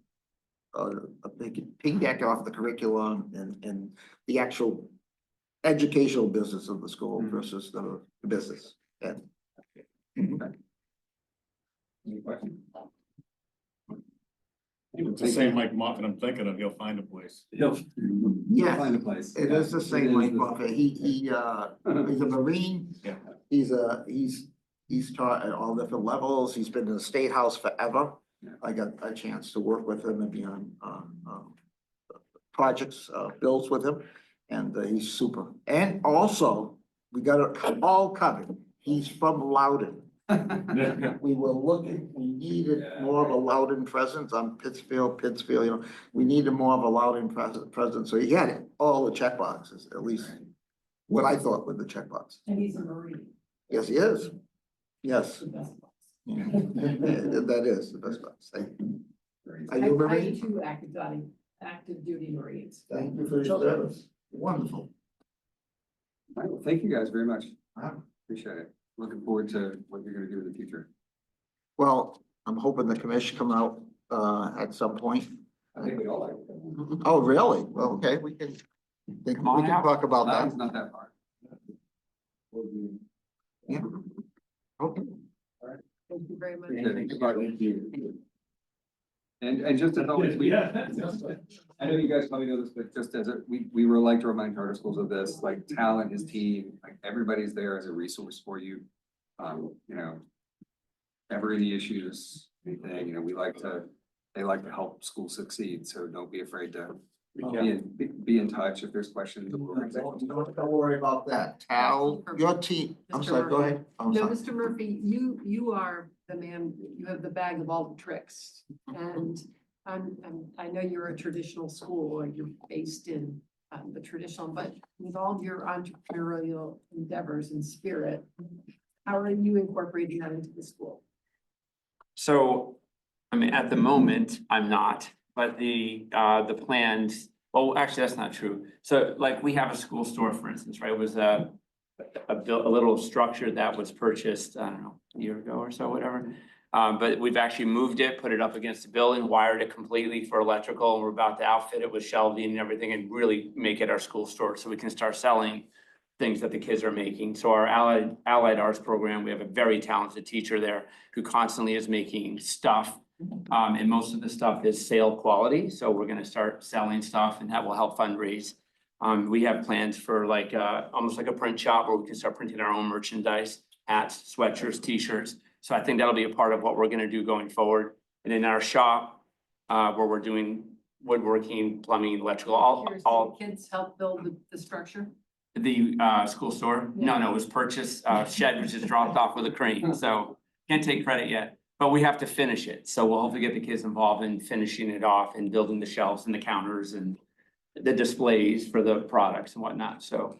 piggyback off the curriculum and the actual educational business of the school versus the business. Yeah. Any questions? It's the same Mike Moffett I'm thinking of, he'll find a place. You'll Yes, find a place. it is the same It is Mike the- Buffett. He's a Marine. Yeah. He's taught at all different levels. He's been in the State House forever. Yeah. I got a chance to work with him and be on projects, bills with him, and he's super. And also, we got it all covered. He's from Loudon. We were looking, we needed more of a Loudon presence on Pittsfield, you know, we needed more of a Loudon presence, so he had it, all the check boxes, at least what I thought were the check boxes. And he's a Marine. Yes, he is. Yes. The best box. Yeah. That is the best box. Thank you. Are you a I Marine? two active duty Marines. Thank you for your service. Wonderful. All right, well, thank you guys very much. Wow. Appreciate it. Looking forward to what you're gonna do in the future. Well, I'm hoping the commission come out at some point. I think we all like it. Oh, really? Well, okay, we can talk about It's that. not that far. Yeah. Okay. Thank you very much. Thank you. And just as always, I know you guys probably know this, but just as we would like to remind charter schools of this, like Tal and his team, like everybody's there as a resource for you. You know, ever any issues, anything, you know, they like to help schools succeed, so don't be afraid to be in touch if there's questions. Don't worry about that. Tal, your team, I'm sorry, go ahead. I'm No, sorry. Mr. Murphy, you are the man, you have the bag of all the tricks. And I know you're a traditional school, or you're based in the traditional, but with all of your entrepreneurial endeavors and spirit, how are you incorporating that into the school? So, I mean, at the moment, I'm not, but the plans, well, actually, that's not true. So like, we have a school store, for instance, right? It was a little structure that was purchased, I don't know, a year ago or so, whatever. But we've actually moved it, put it up against the building, wired it completely for electrical, and we're about to outfit it with shelving and everything and really make it our school store so we can start selling things that the kids are making. So our Allied Arts program, we have a very talented teacher there who constantly is making stuff. And most of the stuff is sale quality, so we're gonna start selling stuff and that will help fundraise. We have plans for like, almost like a print shop where we can start printing our own merchandise, hats, sweatshirts, t-shirts. So I think that'll be a part of what we're gonna do going forward. And in our shop, where we're doing woodworking, plumbing, electrical, all Kids help build the structure? the school store. No, it was purchased, shed, which is dropped off with a crane, so can't take credit yet. But we have to finish it, so we'll hopefully get the kids involved in finishing it off and building the shelves and the counters and the displays for the products and whatnot, so.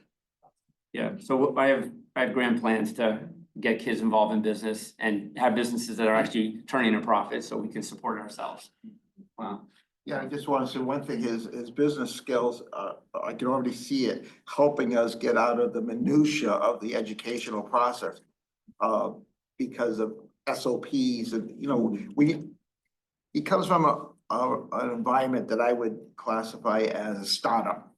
Yeah, so I have grand plans to get kids involved in business and have businesses that are actually turning a profit so we can support ourselves. Wow. Yeah, I just want to say one thing, his business skills, I can already see it helping us get out of the minutia of the educational process. Because of SOPs and, you know, he comes from an environment that I would classify as a startup.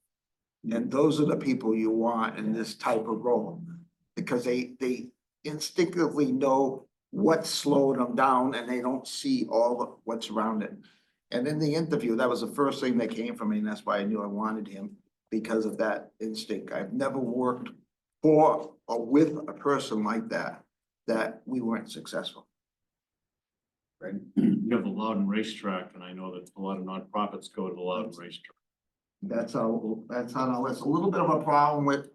And those are the people you want in this type of role. Because they instinctively know what's slowing them down and they don't see all of what's around it. And in the interview, that was the first thing that came from me, and that's why I knew I wanted him, because of that instinct. I've never worked for or with a person like that we weren't successful. You have the Loudon racetrack, and I know that a lot of nonprofits go to the Loudon racetrack. That's how, it's a little bit of a problem with,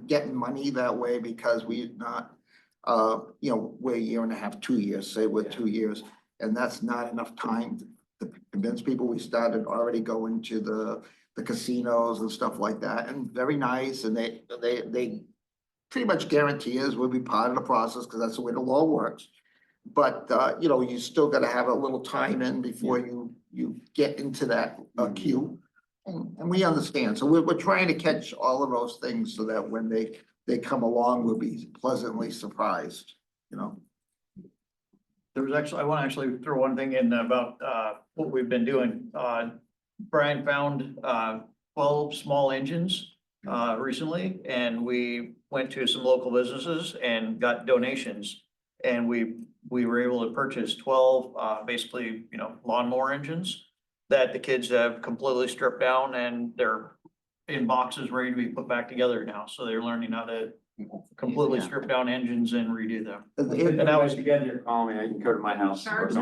getting money that way, because we not, we're a year and a half, 2 years, say we're 2 years, and that's not enough time to convince people. We started already going to the casinos and stuff like that, and very nice, and they pretty much guarantee us we'll be part of the process, because that's the way the law works. But, you still gotta have a little time in before you get into that queue. And we understand, so we're trying to catch all of those things so that when they come along, we'll be pleasantly surprised, There was actually, I want to actually throw one thing in about what we've been doing. Brian found 12 small engines recently, and we went to some local businesses and got donations. And we were able to purchase 12 basically, lawnmower engines that the kids have completely stripped down, and they're in boxes ready to be put back together now. So they're learning how to completely strip down engines and redo them. And that was, you guys are calling me, I can go to my house. And that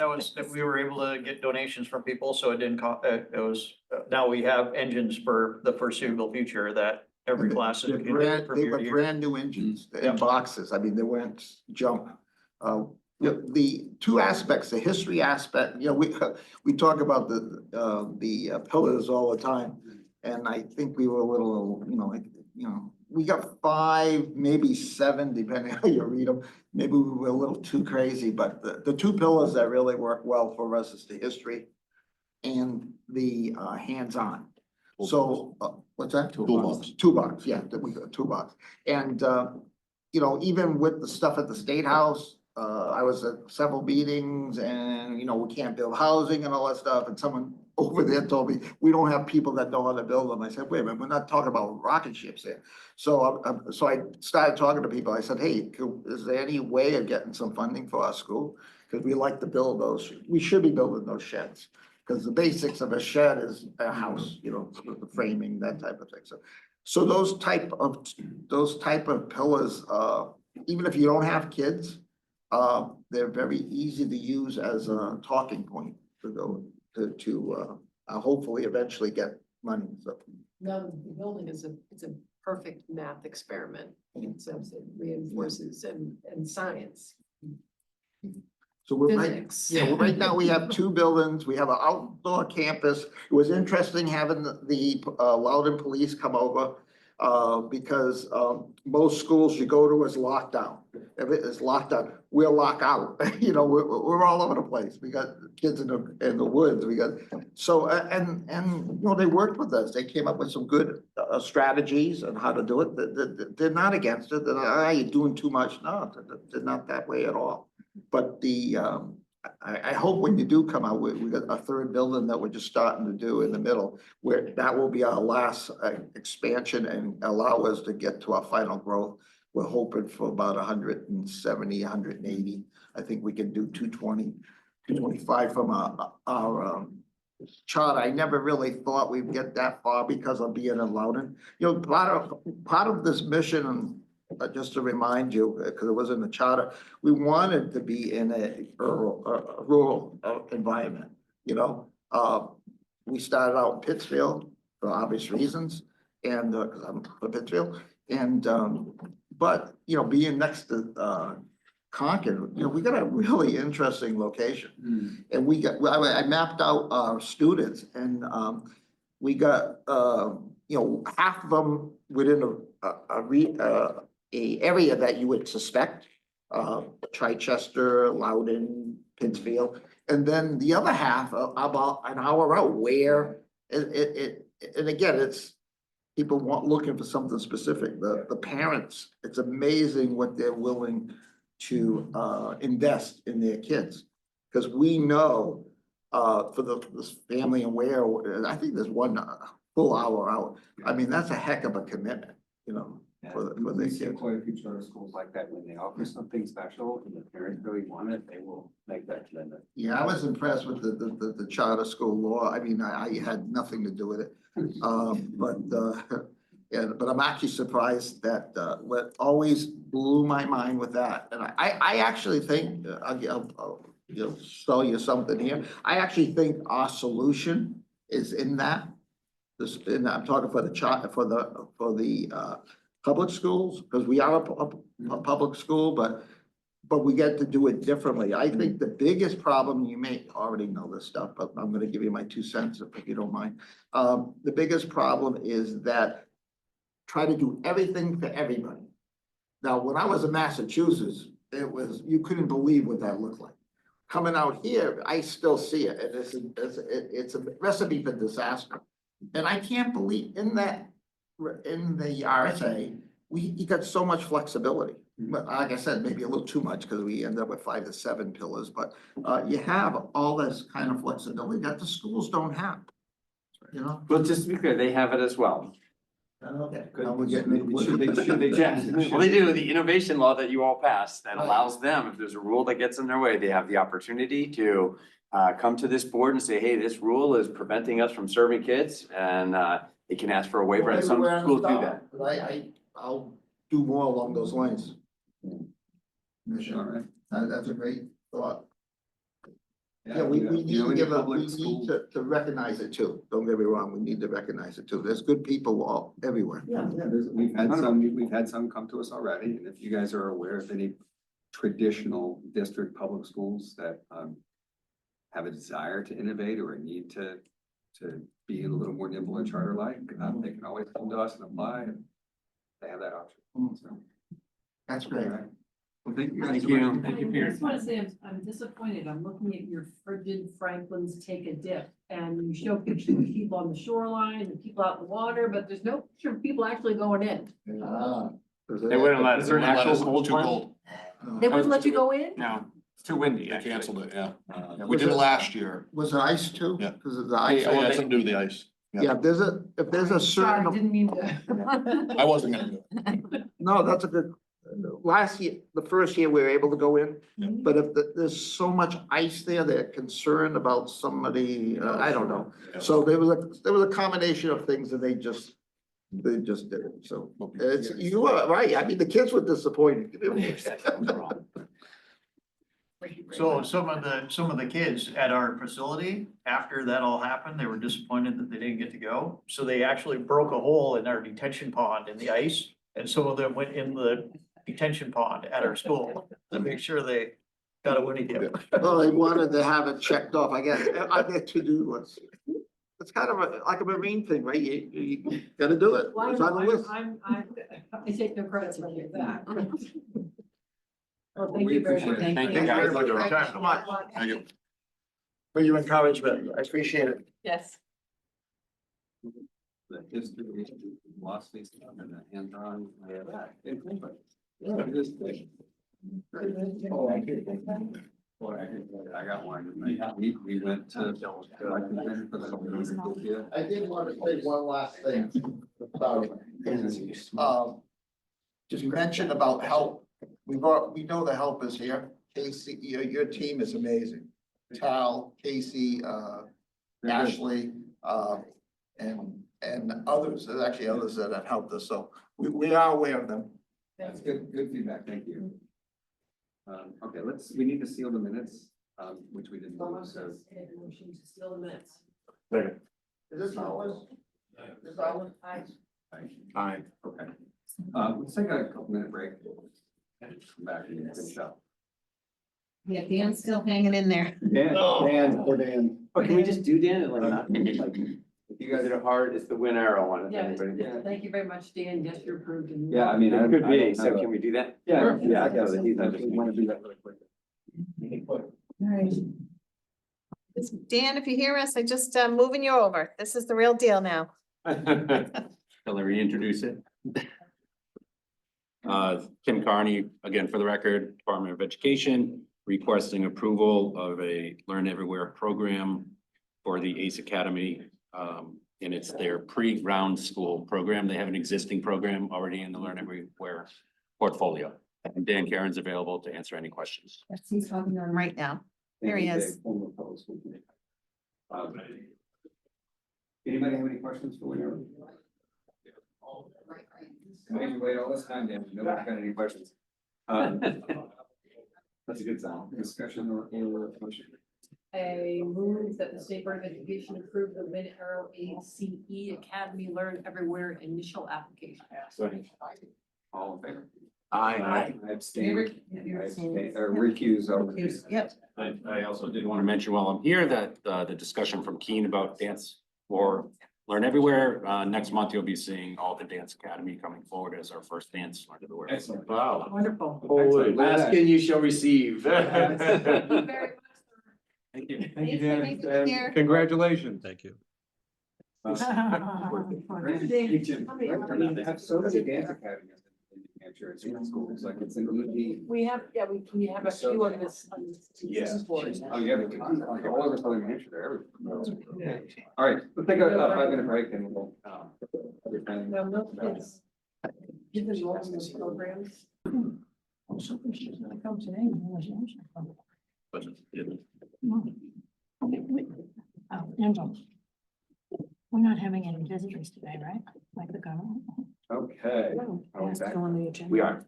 was we were able to get donations from people, so it didn't cost, it was, now we have engines for the foreseeable future that every class is. They were brand new engines in boxes. I mean, they weren't junk. The two aspects, the history aspect, we talk about the pillars all the time. And I think we were a little, we got 5, maybe 7, depending how you read them. Maybe we were a little too crazy, but the two pillars that really work well for us is the history and the hands-on. So, what's that? Toolbox, yeah, we got toolbox. And, even with the stuff at the State House, I was at several meetings, and, we can't build housing and all that stuff, and someone over there told me, we don't have people that know how to build them. I said, wait a minute, we're not talking about rocket ships here. So I started talking to people. I said, hey, is there any way of getting some funding for our school? Because we like to build those, we should be building those sheds. Because the basics of a shed is a house, with the framing, that type of thing. So those type of pillars, even if you don't have kids, they're very easy to use as a talking point to go to hopefully eventually get money. So No, the building is it's a perfect math experiment. In sense it reinforces and science. So we're Physics. right now we have 2 buildings. We have an outdoor campus. It was interesting having the Loudon police come over. Because most schools you go to is locked down. If it is locked down, we're locked out. We're all over the place. We got kids in the woods. We got and they worked with us. They came up with some good strategies on how to do it. They're not against it. You're doing too much. No, they're not that way at all. But I hope when you do come out, we got a 3rd building that we're just starting to do in the middle, where that will be our last expansion and allow us to get to our final growth. We're hoping for about 170, 180. I think we can do 220, 225 from our charter. I never really thought we'd get that far because of being in Loudon. Part of this mission, just to remind you, because it was in the charter, we wanted to be in a rural environment, We started out in Pittsfield for obvious reasons, and because I'm from Pittsfield, and but being next to Concord, we got a really interesting location, and I mapped out our students, and we got half of them within a area that you would suspect, Chichester, Loudon, Pittsfield, and then the other half about an hour out where and again, it's people looking for something specific. The parents, it's amazing what they're willing to invest in their kids, because we know for this family and where, I think there's one full hour out. I mean, that's a heck of a commitment, you know, for the We see kids. quite a few charter schools like that, when they offer something special and the parents really want it, they will make that commitment. Yeah, I was impressed with the charter school law. I mean, I had nothing to do with it. Yeah, but I'm actually surprised that, what always blew my mind with that, and I actually think, I'll sell you something here. I actually think our solution is in that. This, and I'm talking for the public schools, because we are a public school, but we get to do it differently. I think the biggest problem, you may already know this stuff, but I'm gonna give you my 2 cents if you don't mind. The biggest problem is that try to do everything for everybody. Now, when I was in Massachusetts, you couldn't believe what that looked like. Coming out here, I still see it, and it's a recipe for disaster. And I can't believe in the RSA, you got so much flexibility. But like I said, maybe a little too much, because we end up with 5 to 7 pillars, but you have all this kind of flexibility that the schools don't have. You know? Well, just to be clear, they have it as well. Okay. Should they check? Well, they do, the innovation law that you all passed that allows them, if there's a rule that gets in their way, they have the opportunity to come to this board and say, hey, this rule is preventing us from serving kids, and they can ask for a waiver, and some schools do that. I'll do more along those lines. All right. That's a great thought. Yeah, we need to recognize it too. Don't get me wrong, we need to recognize it too. There's good people everywhere. Yeah, we've had some come to us already, and if you guys are aware of any traditional district public schools that have a desire to innovate or a need to be a little more nimble and charter-like, they can always come to us and apply, and they have that option. So, That's great. all right. Well, thank you. Thank you. I just want to say, I'm disappointed. I'm looking at your frigid Franklin's Take a Dip. And you show pictures of people on the shoreline and people out in the water, but there's no picture of people actually going in. They wouldn't let us, They're not actual letting us, too one? cold. They wouldn't let you go in? No, it's too windy, They actually. canceled it, yeah. We did it last year. Was it ice too? Yeah. Because of the ice. Yeah, it had something to do with the ice. Yeah, if there's a Sorry, certain, didn't mean to. I wasn't gonna do it. no, that's a good, last year, the first year we were able to go in. But if there's so much ice there, they're concerned about somebody, I don't know. So there was a combination of things and they just did it. So you were right. I mean, the kids were disappointed. So some of the kids at our facility, after that all happened, they were disappointed that they didn't get to go. So they actually broke a hole in our detention pond in the ice, and some of them went in the detention pond at our school to make sure they got a winnie dip. Well, they wanted to have it checked off, I guess, on their to-do list. It's kind of like a marine thing, right? You gotta do it. It's on the list. I take no credit for any of that. Well, We thank you very much. appreciate it. Thank you, guys. Thank you so much Thank you. for your encouragement. I appreciate it. Yes. The history, philosophy stuff, and the hands-on, I have that. Yeah, it is good. Oh, I got one. We went to. I did want to say one last thing about it. Just mention about help. We know the help is here. Casey, your team is amazing. Tal, Casey, Ashley, and others. There's actually others that have helped us. So we are aware of them. That's good feedback. Thank you. Okay, we need to seal the minutes, which we didn't do, so. Motion to seal the minutes. Is this ours? This ours? Aye. Okay. Let's take a couple minute break. Come back and finish up. Yeah, Dan's still hanging in there. Dan. But can we just do Dan and like not, like, if you guys are hard, it's the win arrow one. if Yeah, anybody- thank you very much, Dan. Yes, you're approved. and- Yeah, I mean, It could I be, don't so have a- can we do that? Yeah, Yeah, I I know that he's not just- want to do that really quick. Dan, if you hear us, I just moving you over. This is the real deal now. Shall I reintroduce it? Kim Carney, again, for the record, Department of Education. requesting approval of a Learn Everywhere program for the ACE Academy. And it's their pre-round school program. They have an existing program already in the Learn Everywhere portfolio. And Dan Karen's available to answer any questions. He's talking on right now. There he is. Anybody have any questions for Winter? Maybe wait all this time, Dan, nobody's got any questions. That's a good sound. Discussion or motion. I move that the State Board of Education approve the Win Arrow ACE Academy Learn Everywhere initial application. All in favor? Aye. I abstain. I abstain, or recuse. Yep. I also did want to mention while I'm here that the discussion from Keen about dance for Learn Everywhere, next month you'll be seeing all the Dance Academy coming forward as our first dance Learn Everywhere. Excellent. Wow. Wonderful. Ask and you shall receive. Thank you. Thank you, Dan. Here. Congratulations. Thank you. Have so many dance academies in New Hampshire, it's in schools, like it's an easy. We have, yeah, we have a few on this. Yeah. Oh, yeah, like all over Southern New Hampshire, they're everywhere. All right, let's take a 5-minute break and we'll, return. Well, no kids. Give them all those programs. She's gonna come today. Oh, Angela. We're not having any visitors today, right? Like the government? Okay. Are we That's back? on the agenda. We are.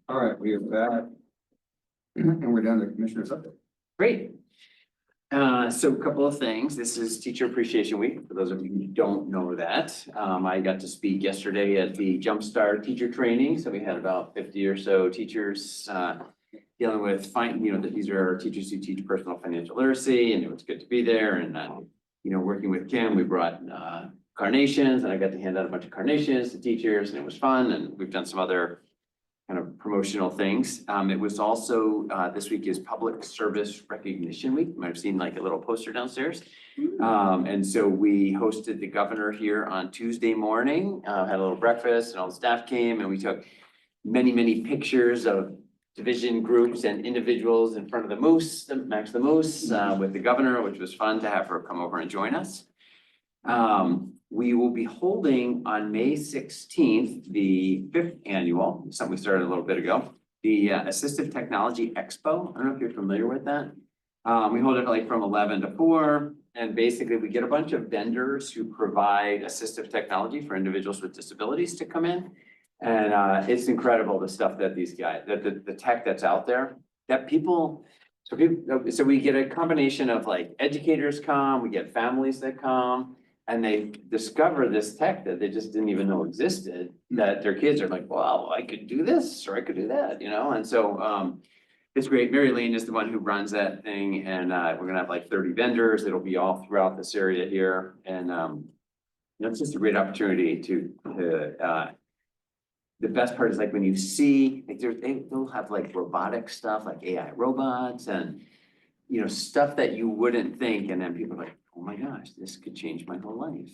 All right, we are back. And we're down to Commissioner's update. Great. So a couple of things. This is Teacher Appreciation Week. For those of you who don't know that, I got to speak yesterday at the Jumpstart teacher training. So we had about 50 or so teachers dealing with that these are teachers who teach personal financial literacy, and it was good to be there. And working with Kim, we brought carnations, and I got to hand out a bunch of carnations to teachers, and it was fun. And we've done some other kind of promotional things. It was also, this week is Public Service Recognition Week. You might have seen like a little poster downstairs. And so we hosted the governor here on Tuesday morning, had a little breakfast, and all the staff came, and we took many, many pictures of division groups and individuals in front of the Moose, Max the Moose, with the governor, which was fun to have her come over and join us. We will be holding on May 16th, the 5th annual, something we started a little bit ago, the Assistive Technology Expo. I don't know if you're familiar with that. We hold it like from 11 to 4, and basically we get a bunch of vendors who provide assistive technology for individuals with disabilities to come in. And it's incredible the stuff that these guys, the tech that's out there, that so we get a combination of like educators come, we get families that come, and they discover this tech that they just didn't even know existed, that their kids are like, wow, I could do this or I could do that, and so it's great. Mary Lane is the one who runs that thing, and we're gonna have like 30 vendors. It'll be all throughout this area here, and it's just a great opportunity to the best part is like when you see, like they'll have like robotic stuff, like AI robots and, stuff that you wouldn't think. And then people are like, oh my gosh, this could change my whole life,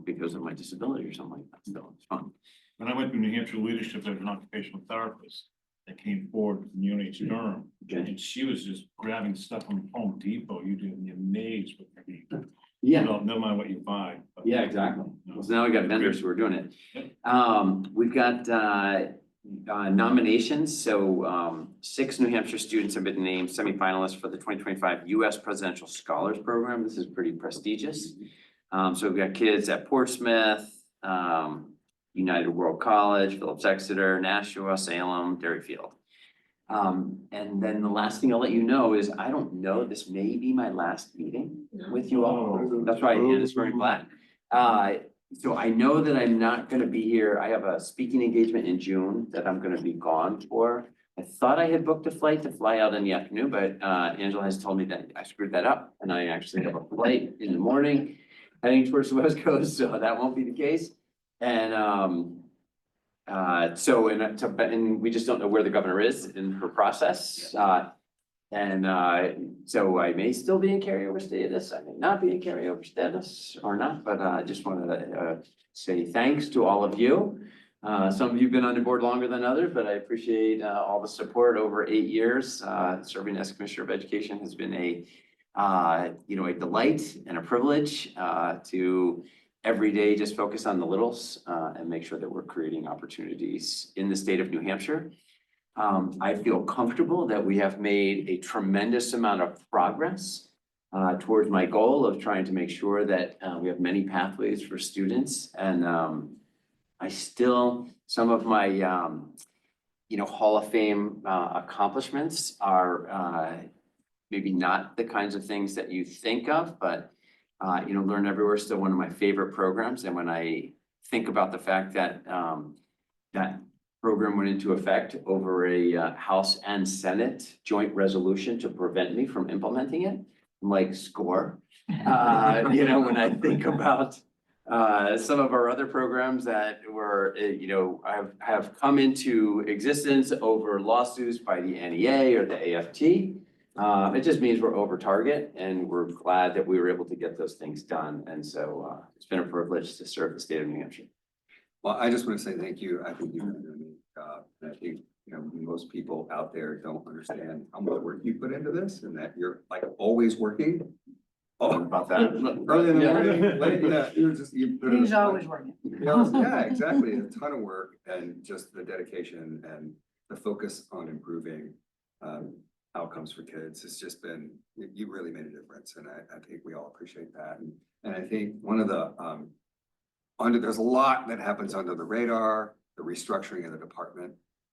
because of my disability or something like that. So it's fun. When I went to New Hampshire Leadership as an occupational therapist, that came forward from UNH Durham, and she was just grabbing stuff from Home Depot. You'd be amazed what they need. Yeah. No matter what you buy. But, Yeah, exactly. So now we got vendors who are doing it. We've got nominations. So 6 New Hampshire students have been named semifinalists for the 2025 U.S. Presidential Scholars Program. This is pretty prestigious. So we've got kids at Portsmouth, United World College, Phillips Exeter, Nashua, Salem, Derryfield. And then the last thing I'll let you know is, I don't know, this may be my last meeting with you all. That's why it is wearing black. So I know that I'm not gonna be here. I have a speaking engagement in June that I'm gonna be gone for. I thought I had booked a flight to fly out in the afternoon, but Angela has told me that I screwed that up, and I actually have a flight in the morning heading towards the West Coast, so that won't be the case. And and we just don't know where the governor is in her process. So I may still be in carryover status. I may not be in carryover status or not, but I just wanted to say thanks to all of you. Some of you have been on the board longer than others, but I appreciate all the support over 8 years. Serving as Commissioner of Education has been a delight and a privilege to every day just focus on the littles and make sure that we're creating opportunities in the state of New Hampshire. I feel comfortable that we have made a tremendous amount of progress towards my goal of trying to make sure that we have many pathways for students. And I still, some of my, Hall of Fame accomplishments are maybe not the kinds of things that you think of, but Learn Everywhere is still one of my favorite programs. And when I think about the fact that that program went into effect over a House and Senate joint resolution to prevent me from implementing it, I'm like, score. When I think about some of our other programs that were, have come into existence over lawsuits by the NEA or the AFT. It just means we're over target, and we're glad that we were able to get those things done. And so it's been a privilege to serve the state of New Hampshire. Well, I just want to say thank you. I think you've done an amazing job. And I think, most people out there don't understand how much work you put into this and that you're like always working. Oh, About that. Early in the morning, late, yeah, He's always working. Yeah, exactly. A ton of work and just the dedication and the focus on improving outcomes for kids. It's just been, you really made a difference. And I think we all appreciate that. And I think one of the, there's a lot that happens under the radar. The restructuring of the department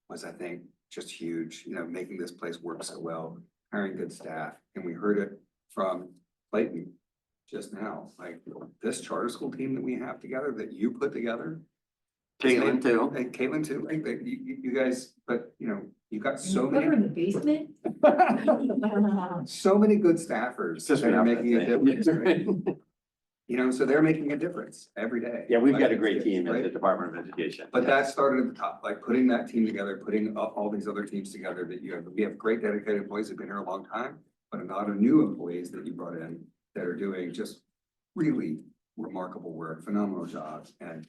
was, I think, just huge, making this place work so well, hiring good staff. And we heard it from Clayton just now, like this charter school team that we have together that you put together. Caitlin too. And Caitlin too, like you guys, but you got so Put her many, in the basement? so many good staffers Just that are enough, making a I think. difference. Right? So they're making a difference every day. Yeah, we've got a Like, great team at right? the Department of Education. But that started at the top, like putting that team together, putting all these other teams together that we have great dedicated employees who've been here a long time, but a lot of new employees that you brought in that are doing just really remarkable work, phenomenal jobs. And,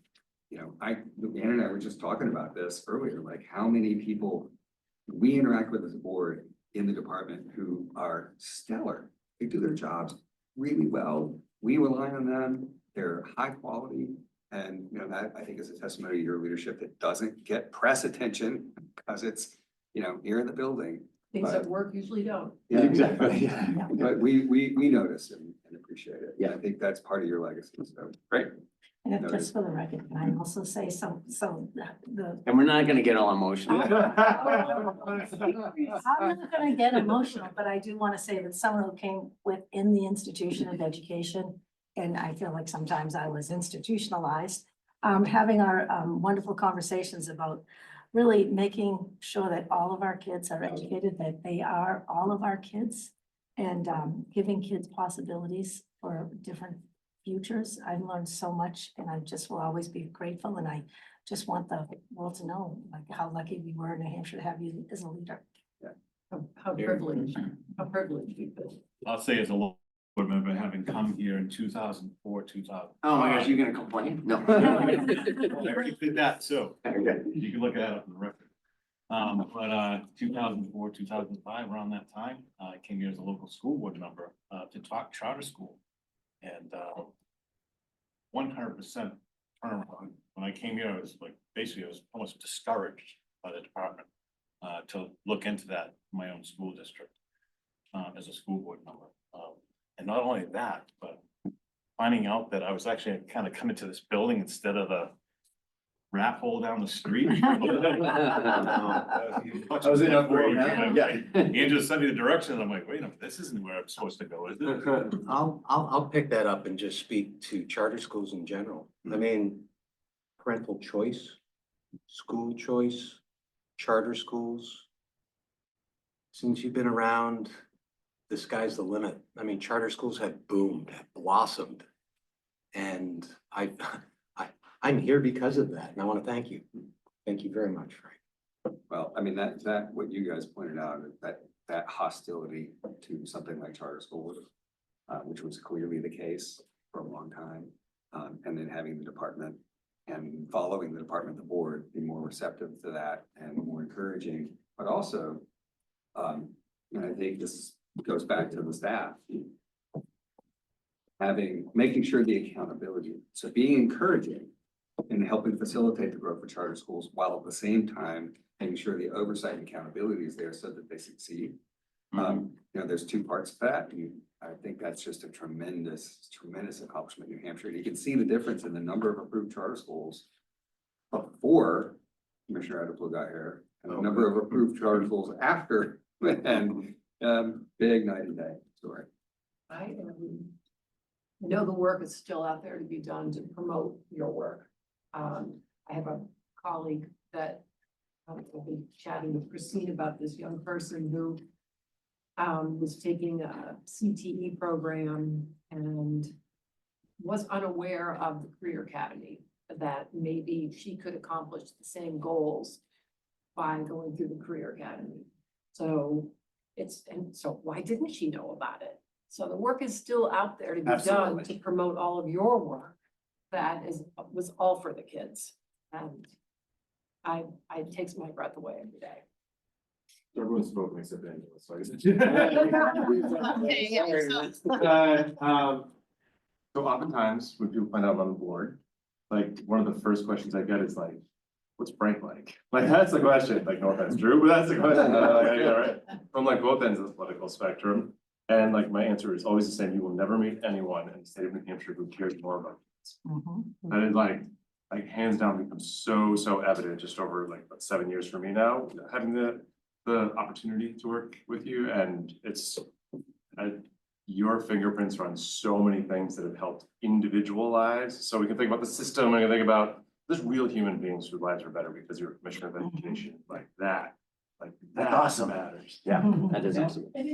Ann and I were just talking about this earlier, like how many people we interact with as a board in the department who are stellar. They do their jobs really well. We rely on them. They're high quality. And, that I think is a testimony to your leadership that doesn't get press attention because it's, you're in the building. Things But- at work usually don't. Yeah, Exactly. Yeah. But we notice and appreciate it. Yeah. I think that's part of your legacy. So Great. And No, just for the record, can I also say so the. And we're not gonna get all emotional. I'm not gonna get emotional, but I do want to say that someone who came within the institution of education, and I feel like sometimes I was institutionalized, having our wonderful conversations about really making sure that all of our kids are educated, that they are all of our kids, and giving kids possibilities for different futures. I've learned so much, and I just will always be grateful, and I just want the world to know like how lucky we were in New Hampshire to have you as a leader. How privileged we've been. I'll say as a board member, having come here in 2004, 2000. Oh my gosh, you're gonna complain? No. I already did that, so Okay. you can look at it on the record. But 2004, 2005, around that time, I came here as a local school board member to talk charter school. And 100% turnaround. When I came here, I was like, basically, I was almost discouraged by the department to look into that in my own school district as a school board member. And not only that, but finding out that I was actually kind of coming to this building instead of the rat hole down the street. I was in up for it, yeah. Andrew sent me the direction, and I'm like, wait a minute, this isn't where I'm supposed to go, is it? I'll pick that up and just speak to charter schools in general. I mean, parental choice, school choice, charter schools. Since you've been around, the sky's the limit. I mean, charter schools have boomed, have blossomed. And I'm here because of that, and I want to thank you. Thank you very much, Frank. Well, I mean, that what you guys pointed out, that hostility to something like charter schools, which was clearly the case for a long time. And then having the department and following the department, the board, be more receptive to that and more encouraging, but also, and I think this goes back to the staff. Making sure the accountability, so being encouraging and helping facilitate the growth of charter schools, while at the same time, making sure the oversight and accountability is there so that they succeed. There's two parts to that. I think that's just a tremendous accomplishment in New Hampshire. And you can see the difference in the number of approved charter schools before Commissioner Adipole got here, and the number of approved charter schools after, and big night and day story. I know the work is still out there to be done to promote your work. I have a colleague that I've been chatting with Christine about, this young person who was taking a CTE program and was unaware of the Career Academy, that maybe she could accomplish the same goals by going through the Career Academy. So so why didn't she know about it? So the work is still out there to be done Absolutely. to promote all of your work that was all for the kids. And it takes my breath away every day. Everyone's spoken except Angela, so I guess. Okay, yeah, So oftentimes when people find out I'm on the board, like one of the first questions I get is like, what's Frank like? Like, that's the question, like, no offense, Drew, but that's the question. Right? From like both ends of the political spectrum. And like, my answer is always the same. You will never meet anyone in the state of New Hampshire who cares more about kids. That is like hands down becomes so evident just over like about 7 years for me now, having the opportunity to work with you, and your fingerprints are on so many things that have helped individual lives. So we can think about the system, and we can think about there's real human beings whose lives are better because you're a commissioner of education, like that. Like That's that awesome. matters. Yeah, that is awesome. And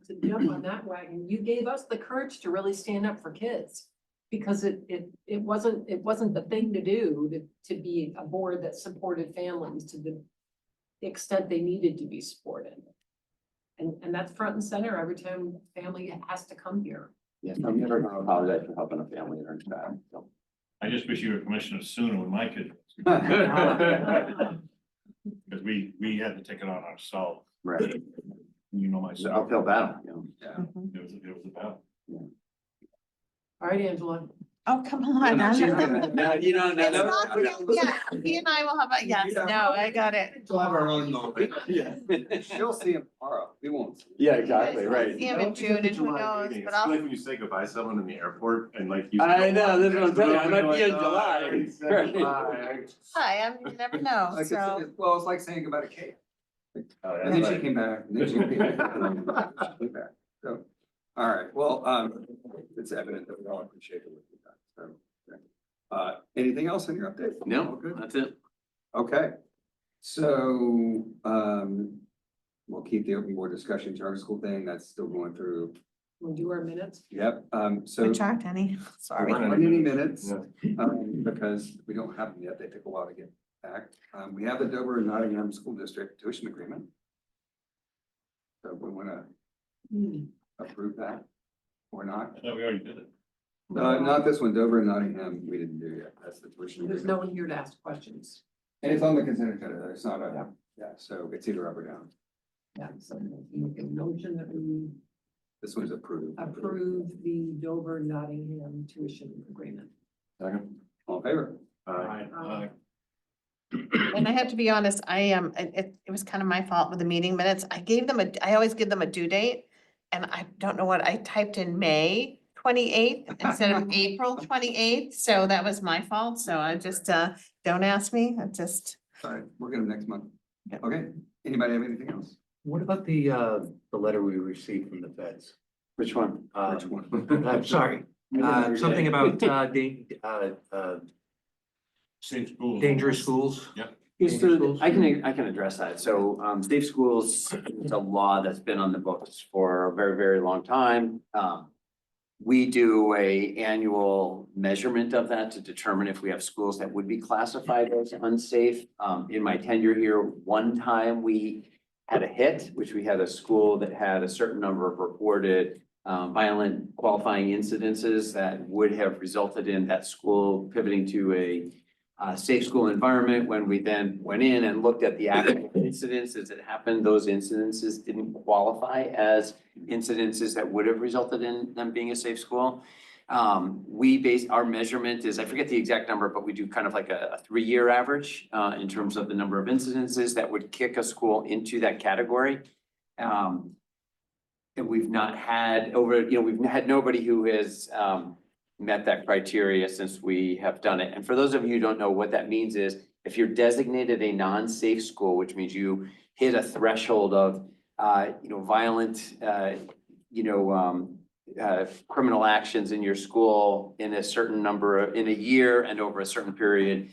to jump on that wagon, you gave us the courage to really stand up for kids. Because it wasn't the thing to do, to be a board that supported families to the extent they needed to be supported. And that's front and center every time family has to come here. Yes, I'm never gonna apologize for helping a family learn that. So. I just wish you were commissioner sooner when my kid. Because we had to take it on ourselves. Right. You know It's an myself. uphill battle, you know. Yeah. It was a battle. All right, Angela. Oh, come on. No, I'm she's not- gonna- no, you don't- It's no, not- no. Yeah, he and I will have a, yes, no, I got it. We'll have our own moment. Yeah. She'll see him tomorrow. We won't. Yeah, exactly, right. See him in June, and who knows, It's but like I'll, when you say goodbye to someone in the airport and like. you- I know, this is what I'm telling you, I might be in Like, July. he said goodbye. hi, you never know, Like, so. it's like saying goodbye to Kate. Oh, And that's then she right. came back, and then she came back. She came back. So, all right, well, it's evident that we all appreciate the work you've done, so. Anything else in your update? All No, good? that's it. Okay, so, we'll keep the open board discussion charter school thing, that's still going through. We'll do our minutes. Yep, so. Which aren't any, sorry. There aren't any minutes, because we don't have them yet, they take a while to get back. We have the Dover and Nottingham School District tuition agreement. So we wanna approve that or not? I thought we already did it. Not this one, Dover and Nottingham, we didn't do yet, that's the tuition There's agreement. no one here to ask questions. And it's on the consent agenda, it's not a, yeah, so it's either up or down. Yeah, so you make a motion that we This one's approved. approve the Dover Nottingham tuition agreement. Second. All in favor? And I have to be honest, it was kind of my fault with the meeting minutes. I always give them a due date. And I don't know what, I typed in May 28th instead of April 28th. So that was my fault. So I just, don't ask me. I just. Sorry, we'll get them next month. Okay, anybody have anything else? What about the letter we received from the feds? Which one? Which one? I'm sorry, something about, Safe schools. dangerous schools? Yep. Yes, so I can address that. So, Safe Schools is a law that's been on the books for a very long time. We do a annual measurement of that to determine if we have schools that would be classified as unsafe. In my tenure here, one time we had a hit, which we had a school that had a certain number of reported violent qualifying incidences that would have resulted in that school pivoting to a safe school environment. When we then went in and looked at the actual incidences that happened, those incidences didn't qualify as incidences that would have resulted in them being a safe school. Our measurement is, I forget the exact number, but we do kind of like a 3-year average in terms of the number of incidences that would kick a school into that category. And we've not had we've had nobody who has met that criteria since we have done it. And for those of you who don't know, what that means is if you're designated a non-safe school, which means you hit a threshold of violent criminal actions in your school in a certain number in a year and over a certain period,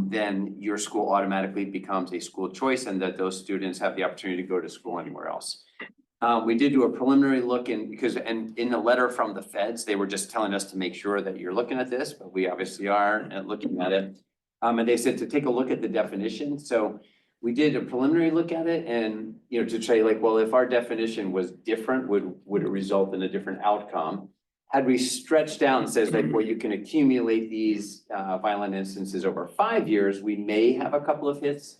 then your school automatically becomes a school choice, and that those students have the opportunity to go to school anywhere else. We did do a preliminary look in the letter from the feds, they were just telling us to make sure that you're looking at this, but we obviously are looking at it. And they said to take a look at the definition. So we did a preliminary look at it and, to say like, well, if our definition was different, would it result in a different outcome? Had we stretched down and says like, well, you can accumulate these violent instances over 5 years, we may have a couple of hits.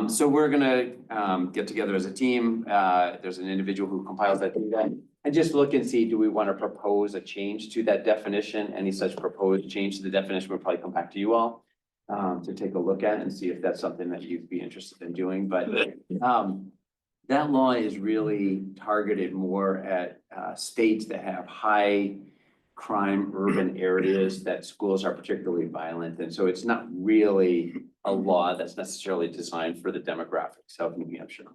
So we're gonna get together as a team. There's an individual who compiles that data and just look and see, do we want to propose a change to that definition? Any such proposed change to the definition will probably come back to you all to take a look at and see if that's something that you'd be interested in doing. But that law is really targeted more at states that have high crime urban areas that schools are particularly violent. And so it's not really a law that's necessarily designed for the demographics of New Hampshire.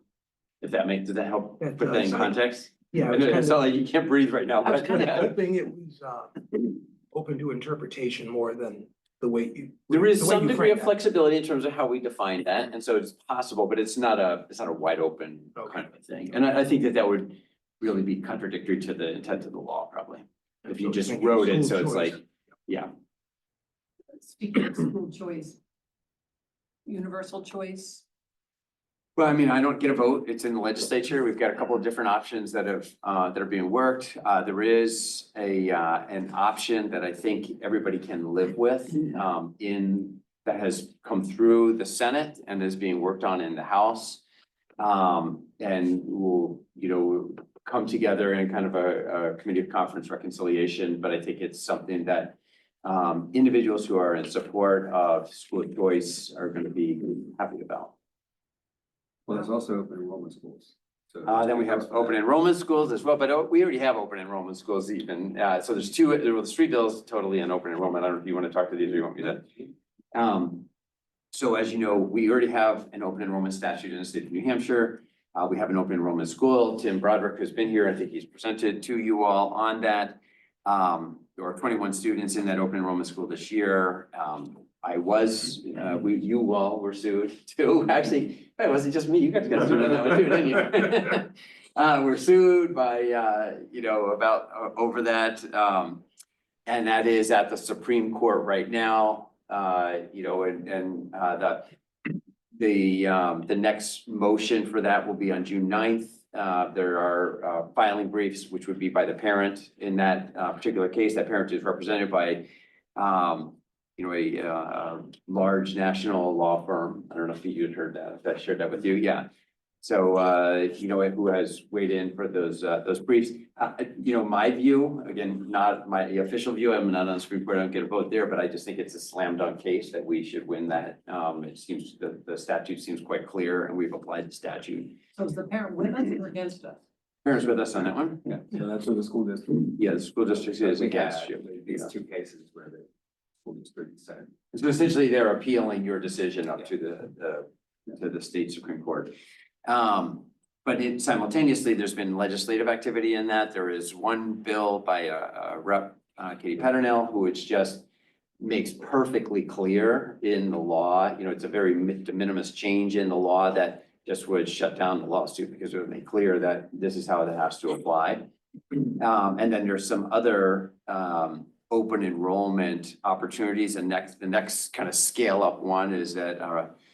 Does that help put that in context? Yeah. It's not like you can't breathe right now. I was but- kind of hoping it was open to interpretation more than the way you. There is the way some you degree framed of that. flexibility in terms of how we define that, and so it's possible, but it's not a wide open kind of a thing. And I think that would really be contradictory to the intent of the law, probably. If you just wrote it, so it's like, yeah. Speaking of school choice, universal choice. Well, I mean, I don't get a vote. It's in the legislature. We've got a couple of different options that are being worked. There is an option that I think everybody can live with that has come through the Senate and is being worked on in the House. And we'll, come together in kind of a committee of conference reconciliation, but I think it's something that individuals who are in support of school choice are going to be happy about. Well, there's also open enrollment schools. So Then we have open enrollment schools as well, but we already have open enrollment schools even. So there's there's 3 bills totally in open enrollment. I don't know if you want to talk to these or you want me to. So as you know, we already have an open enrollment statute in the state of New Hampshire. We have an open enrollment school. Tim Broderick has been here. I think he's presented to you all on that. There are 21 students in that open enrollment school this year. You all were sued too. Actually, it wasn't just me. You guys got sued on that one too, didn't you? We're sued by, about over that. And that is at the Supreme Court right now. The next motion for that will be on June 9th. There are filing briefs, which would be by the parent in that particular case. That parent is represented by a large national law firm. I don't know if you had heard that, if I shared that with you. Yeah. So, who has weighed in for those briefs. My view, again, not my official view, I'm not on the Supreme Court, I don't get a vote there, but I just think it's a slam dunk case that we should win that. It seems the statute seems quite clear and we've applied the statute. So is the parent with us or against us? Parents with us on that one? Yeah, so that's what the school district. Yeah, the school district is We against had you. these 2 cases where the school district said. So essentially, they're appealing your decision up to the state Supreme Court. But simultaneously, there's been legislative activity in that. There is one bill by a Rep. Katie Peternell, who just makes perfectly clear in the law. It's a very de minimis change in the law that just would shut down the lawsuit because it would make clear that this is how it has to apply. And then there's some other open enrollment opportunities. And the next kind of scale up one is that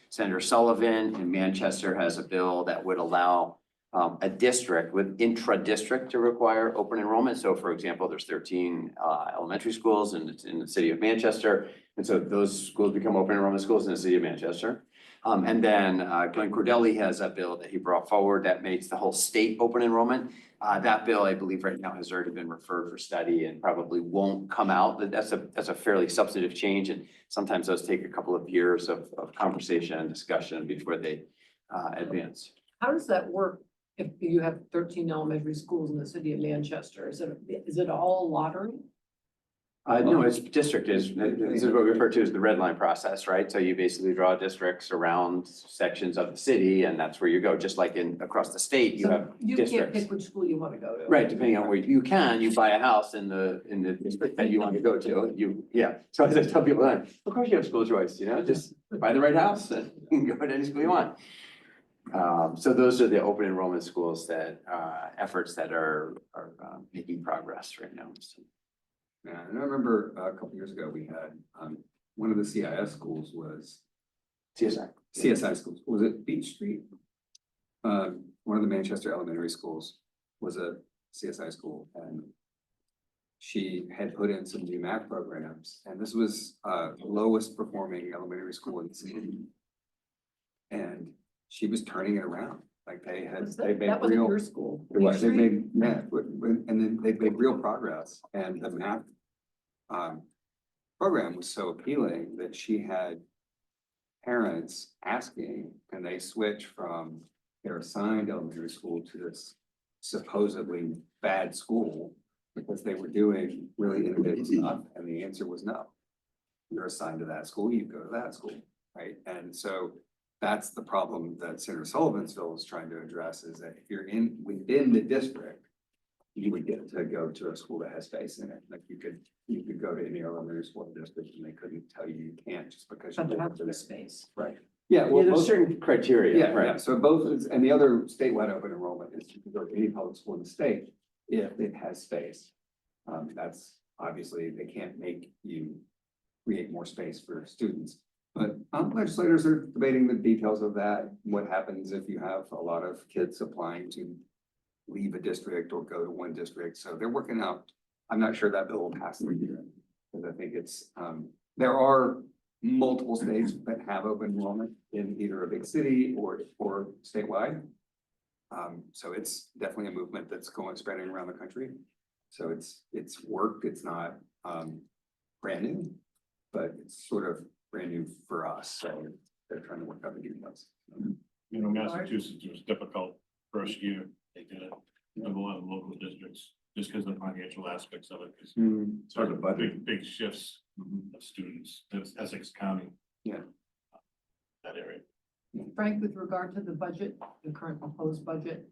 Senator Sullivan in Manchester has a bill that would allow a district with intra-district to require open enrollment. So for example, there's 13 elementary schools in the city of Manchester. And so those schools become open enrollment schools in the city of Manchester. And then Glenn Cordelli has a bill that he brought forward that makes the whole state open enrollment. That bill, I believe right now has already been referred for study and probably won't come out. But that's a fairly substantive change. And sometimes those take a couple of years of conversation and discussion before they advance. How does that work if you have 13 elementary schools in the city of Manchester? Is it all lottery? No, it's district this is what we refer to as the red line process, right? So you basically draw districts around sections of the city and that's where you go, just like across the state, you So have you can't districts. pick which school you want to go to. Right, depending on where you buy a house in the district that you want to go to, so as I tell people, of course you have school choice, just buy the right house and you can go to any school you want. So those are the open enrollment schools that, efforts that are making progress right now. So. Yeah, and I remember a couple years ago, we had, one of the CIS schools was. CSI schools, was it Beach Street? One of the Manchester elementary schools was a CSI school and she had put in some new math programs and this was, the lowest performing elementary school in the city. And she was turning it around, like they made That wasn't real. your school. It was, they made math, and then they made real progress, and the math program was so appealing that she had parents asking, can they switch from their assigned elementary school to this supposedly bad school because they were doing really innovative stuff, and the answer was no. You're assigned to that school, you go to that school, right? And so that's the problem that Senator Sullivansville is trying to address, is that if you're within the district, you would get to go to a school that has space in it. Like you could go to any elementary school district and they couldn't tell you can't just because. But there has to be space. Right. Yeah, Well, there's certain criteria, yeah, right? yeah. So both, and the other statewide open enrollment is you can go to any public school in the state if it has space. That's obviously, they can't make you create more space for students. But legislators are debating the details of that. What happens if you have a lot of kids applying to leave a district or go to one district? So they're working out. I'm not sure that bill will pass through here. Because I think it's, there are multiple states that have open enrollment in either a big city or statewide. So it's definitely a movement that's spreading around the country. So it's work. It's not brand new, but it's sort of brand new for us, so they're trying to work out the details. Massachusetts was difficult first year, they did it, in a lot of local districts, just because of the financial aspects of it, because It's hard to budget. big shifts of students, that's Essex County. Yeah. That area. Frank, with regard to the budget, the current proposed budget,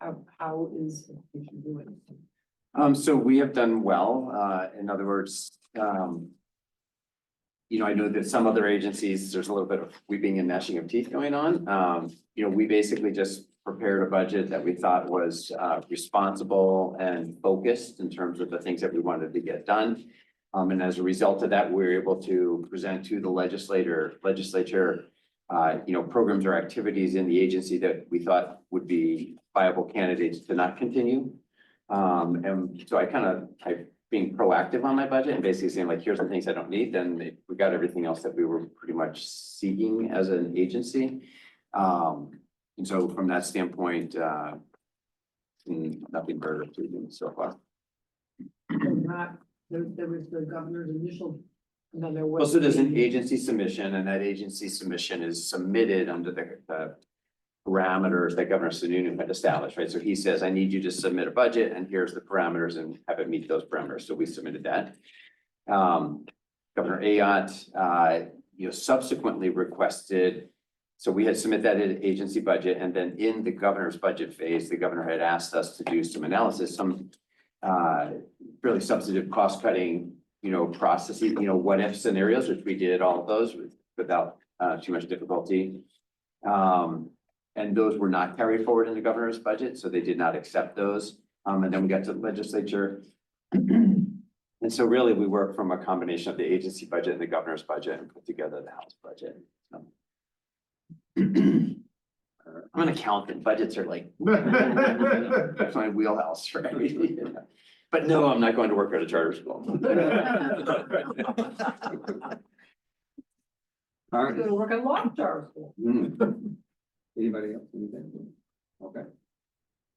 how is education doing? So we have done well, in other words, I know that some other agencies, there's a little bit of weeping and gnashing of teeth going on. We basically just prepared a budget that we thought was responsible and focused in terms of the things that we wanted to get done. And as a result of that, we were able to present to the legislature, programs or activities in the agency that we thought would be viable candidates to not continue. And so I being proactive on my budget and basically saying like, here's the things I don't need, then we got everything else that we were pretty much seeking as an agency. And so from that standpoint, nothing further to do so far. There was the governor's initial, and then there was. Well, so there's an agency submission, and that agency submission is submitted under the parameters that Governor Sununu had established, right? So he says, I need you to submit a budget and here's the parameters and have it meet those parameters. So we submitted that. Governor Ayotte, subsequently requested, so we had submitted that in agency budget, and then in the governor's budget phase, the governor had asked us to do some analysis, some really substantive cost cutting, processes, what if scenarios, which we did all of those without too much difficulty. And those were not carried forward in the governor's budget, so they did not accept those. And then we got to the legislature. And so really we worked from a combination of the agency budget and the governor's budget and put together the House budget. So. I'm an accountant, budgets are like my wheelhouse, right? But no, I'm not going to work at a charter school. All right. Gonna work on law charter school. Anybody else? Anything? Okay.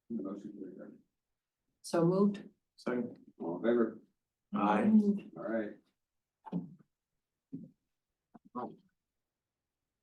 Motion to adjourn. So moved. Second. All in favor? Aye. All right.